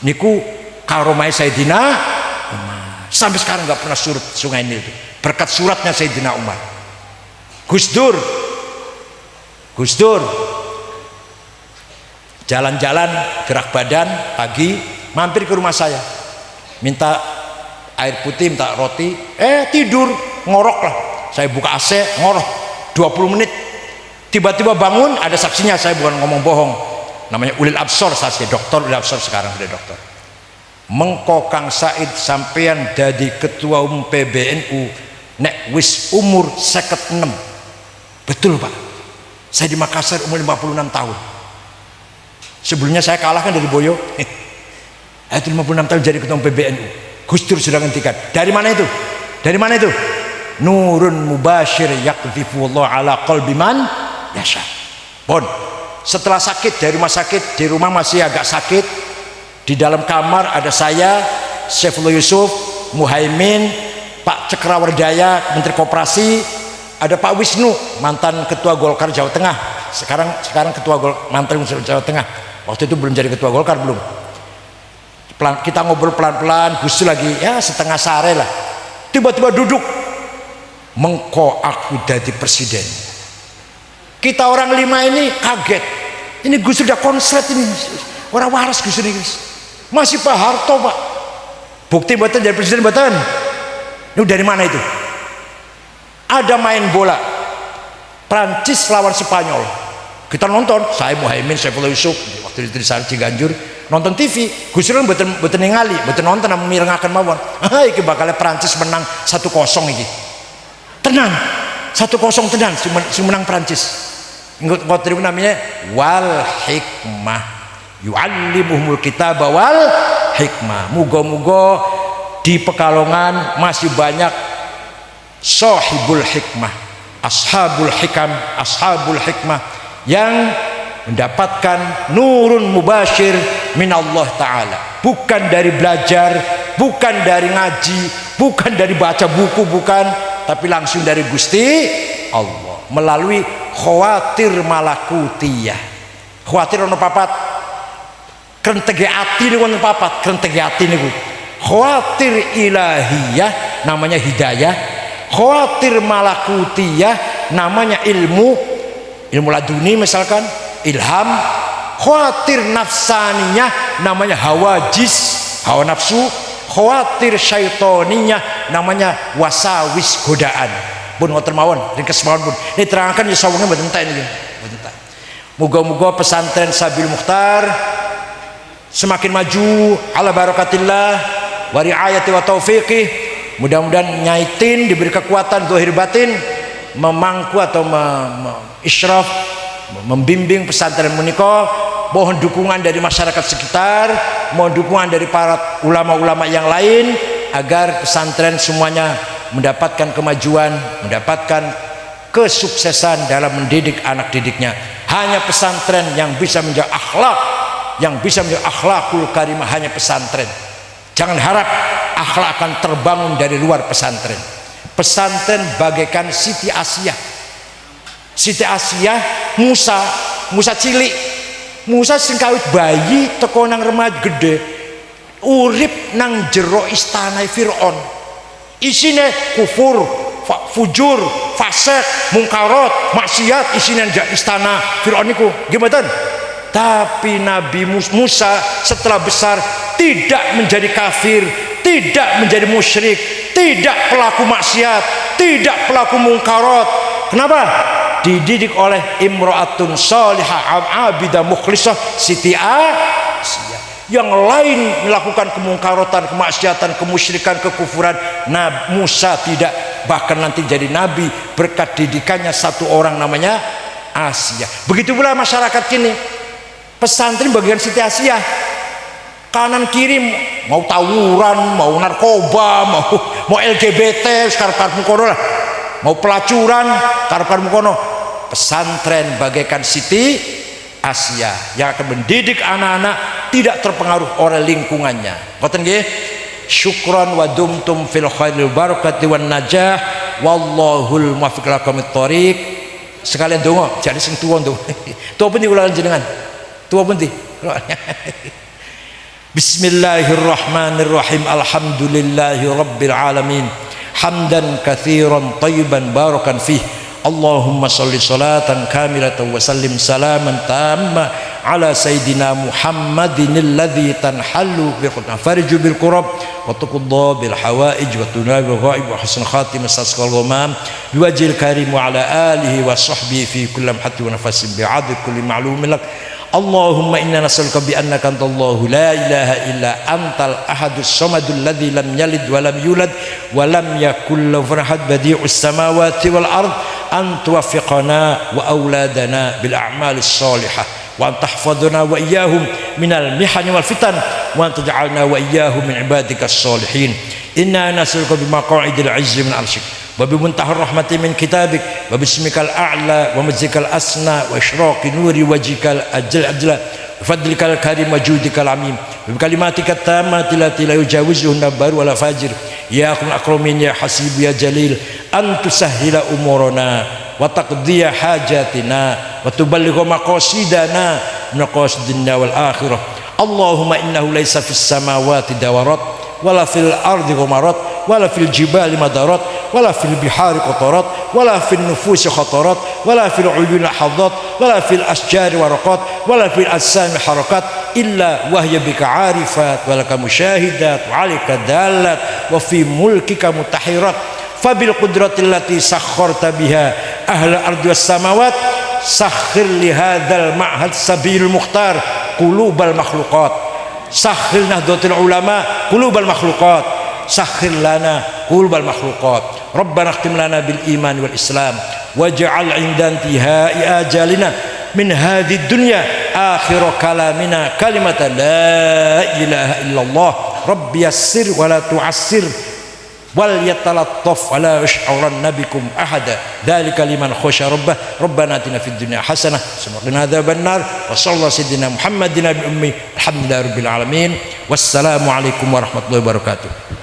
Niku karomai Sayyidina Umar, sampai sekarang nggak pernah surut sungai Nil itu, berkat suratnya Sayyidina Umar. Gus Dur jalan-jalan gerak badan pagi, mampir ke rumah saya, minta air putih, minta roti, tidur ngorok lah. Saya buka AC, ngorok 20 menit, tiba-tiba bangun, ada saksinya, saya bukan ngomong bohong, namanya Ulil Absor, saksi dokter Ulil Absor, sekarang sudah dokter. Mengko Kang Said sampean jadi ketua umum PBNU nek wis umur 56. Betul Pak, saya di Makassar umur 56 tahun. Sebelumnya saya kalah kan dari Boyo. Itu 56 tahun jadi ketua umum PBNU. Gus Dur sudah ngendikan. Dari mana itu? Dari mana itu? Nurun mubashir yakdhifullah ala qalbi man yasha. Bon, setelah sakit dari rumah sakit, di rumah masih agak sakit, di dalam kamar ada saya, Saifullah Yusuf, Muhaimin, Pak Cekrawardaya, Menteri Koperasi, ada Pak Wisnu, mantan ketua Golkar Jawa Tengah, sekarang ketua mantan Jawa Tengah. Waktu itu belum jadi ketua Golkar, belum. Kita ngobrol pelan-pelan, Gus lagi ya setengah sare lah, tiba-tiba duduk, mengko aku jadi presiden. Kita orang 5 ini kaget, ini Gus udah konslet ini, orang waras Gus ini, masih Pak Harto Pak, bukti buatan jadi presiden buatan. Ini dari mana itu? Ada main bola Prancis lawan Spanyol, kita nonton, saya Muhaimin, Saifullah Yusuf, waktu itu di Ciganjur, nonton TV. Gus Dur mboten ningali, mboten nonton, mirengaken mawon. Iki bakal Prancis menang 1-0 iki. Tenang, 1-0 tenang, si menang Prancis. Ngoten namanya wal hikmah. Yu'allimuhumul kitaba wal hikmah. Muga-muga di Pekalongan masih banyak sahibul hikmah, ashabul hikam, ashabul hikmah yang mendapatkan nurun mubashir minallah ta'ala, bukan dari belajar, bukan dari ngaji, bukan dari baca buku, bukan, tapi langsung dari Gusti Allah melalui khawatir malakutiyah. Khawatir ono papat, krentege ati niku ono papat, krentege ati niku. Khawatir ilahiyah namanya hidayah, khawatir malakutiyah namanya ilmu laduni misalkan, ilham, khawatir nafsaniyah namanya hawajis, hawa nafsu, khawatir syaitoniyah namanya wasawis, godaan. Pun ngoten mawon, ringkes mawon pun. Ini terangkan ya sawunge mboten entek niki. Mboten entek. Muga-muga pesantren Sabil Mukhtar semakin maju ala barakatillah wa riayati wa taufiqih. Mudah-mudahan nyaitin diberi kekuatan zahir batin memangku atau isyraf membimbing pesantren menika. Mohon dukungan dari masyarakat sekitar, mohon dukungan dari para ulama-ulama yang lain agar pesantren semuanya mendapatkan kemajuan, mendapatkan kesuksesan dalam mendidik anak didiknya. Hanya pesantren yang bisa menjaga akhlak, yang bisa menjaga akhlakul karimah, hanya pesantren. Jangan harap akhlak akan terbangun dari luar pesantren. Pesantren bagaikan Siti Asiyah. Siti Asiyah, Musa cilik, Musa sing kawit bayi teko nang remaja gede, urip nang jero istana Firaun. Isine kufur, fujur, fasik, mungkarat, maksiat, isine istana Firaun niku. Gimana? Tapi Nabi Musa setelah besar tidak menjadi kafir, tidak menjadi musyrik, tidak pelaku maksiat, tidak pelaku mungkarat. Kenapa? Dididik oleh imro'atun salihah abidah mukhlisah Siti Asiyah. yang lain melakukan kemungkarotan, kemaksiatan, kemusyrikan, kekufuran. Nabi Musa tidak, bahkan nanti jadi nabi berkat didikannya satu orang namanya Asia. Begitu pula masyarakat kini, pesantren bagian Siti Asia, kanan kiri mau tawuran, mau narkoba, mau LGBT, sekarang kono lah, mau pelacuran, karep kono. Pesantren bagaikan Siti Asia yang akan mendidik anak-anak tidak terpengaruh oleh lingkungannya. Ngoten nggih? Syukran wa dumtum fil khairil barakati wan najah wallahul muwaffiq ila aqwamit thoriq. Sekalian donga, jadi sing tuwa ndonga. Tuwa pundi kula jenengan? Tuwa pundi? Bismillahirrahmanirrahim. Alhamdulillahi rabbil alamin. Hamdan katsiran thayyiban barakan fih. Allahumma sholli sholatan kamilatan wa sallim salaman tamma ala sayyidina Muhammadin alladhi tanhallu bi farju bil qurab wa tuqadda bil hawaij wa tunabil ghaib wa husn khatimah sasqal ghamam bi wajhil karim wa ala alihi wa sahbihi fi kulli lamhatin wa nafasin bi adad kulli ma'lumin lak. Allahumma inna nas'aluka bi annaka antallahu la ilaha illa antal ahadus samadul ladzi lam yalid wa lam yulad wa lam yakul lahu ahad badi'us samawati wal ard an tuwaffiqana wa auladana bil a'malis shalihah wa an tahfadhana wa iyyahum minal mihani wal fitan wa an taj'alna wa iyyahum min ibadikas shalihin. Inna nas'aluka bi maq'idil 'izzi min 'arsyik wa bi muntahar rahmati min kitabik wa bismikal a'la wa majzikal asna wa isyraqi nuri wajhikal ajla wa fadlikal karim wa judikal amim bi kalimatika tammati lati la yujawizuhunna bar wala fajir ya akramin ya hasib ya jalil an tusahhila umurana wa taqdiya hajatina wa tuballigha maqasidana min qasidina wal akhirah. Allahumma innahu laysa fis samawati dawarat wala fil ardi ghamarat wala fil jibali madarat wala fil bihari qatarat wala fil nufusi khatarat wala fil uyuni hadat wala fil asjari waraqat wala fil asami harakat illa wahya bika arifat walaka musyahidat wa alika dalat wa fi mulkika mutahirat fabil qudratil lati sakharta biha ahla ardi was samawat sakhir li hadzal ma'had sabilul mukhtar qulubal makhluqat sakhir nahdlatul ulama qulubal makhluqat sakhir lana qulubal makhluqat rabbana khtim lana bil iman wal islam waj'al 'inda intihai ajalina min hadhihi dunya akhir kalamina kalimatan la ilaha illallah rabbi yassir wa la tu'assir wal yatalattaf wa la yash'uranna bikum ahada dzalika liman khasya rabbah rabbana atina fid dunya hasanah wa qina adzabannar wa sallallahu sayyidina Muhammadin bi ummi alhamdulillahi rabbil alamin wassalamu alaikum warahmatullahi wabarakatuh.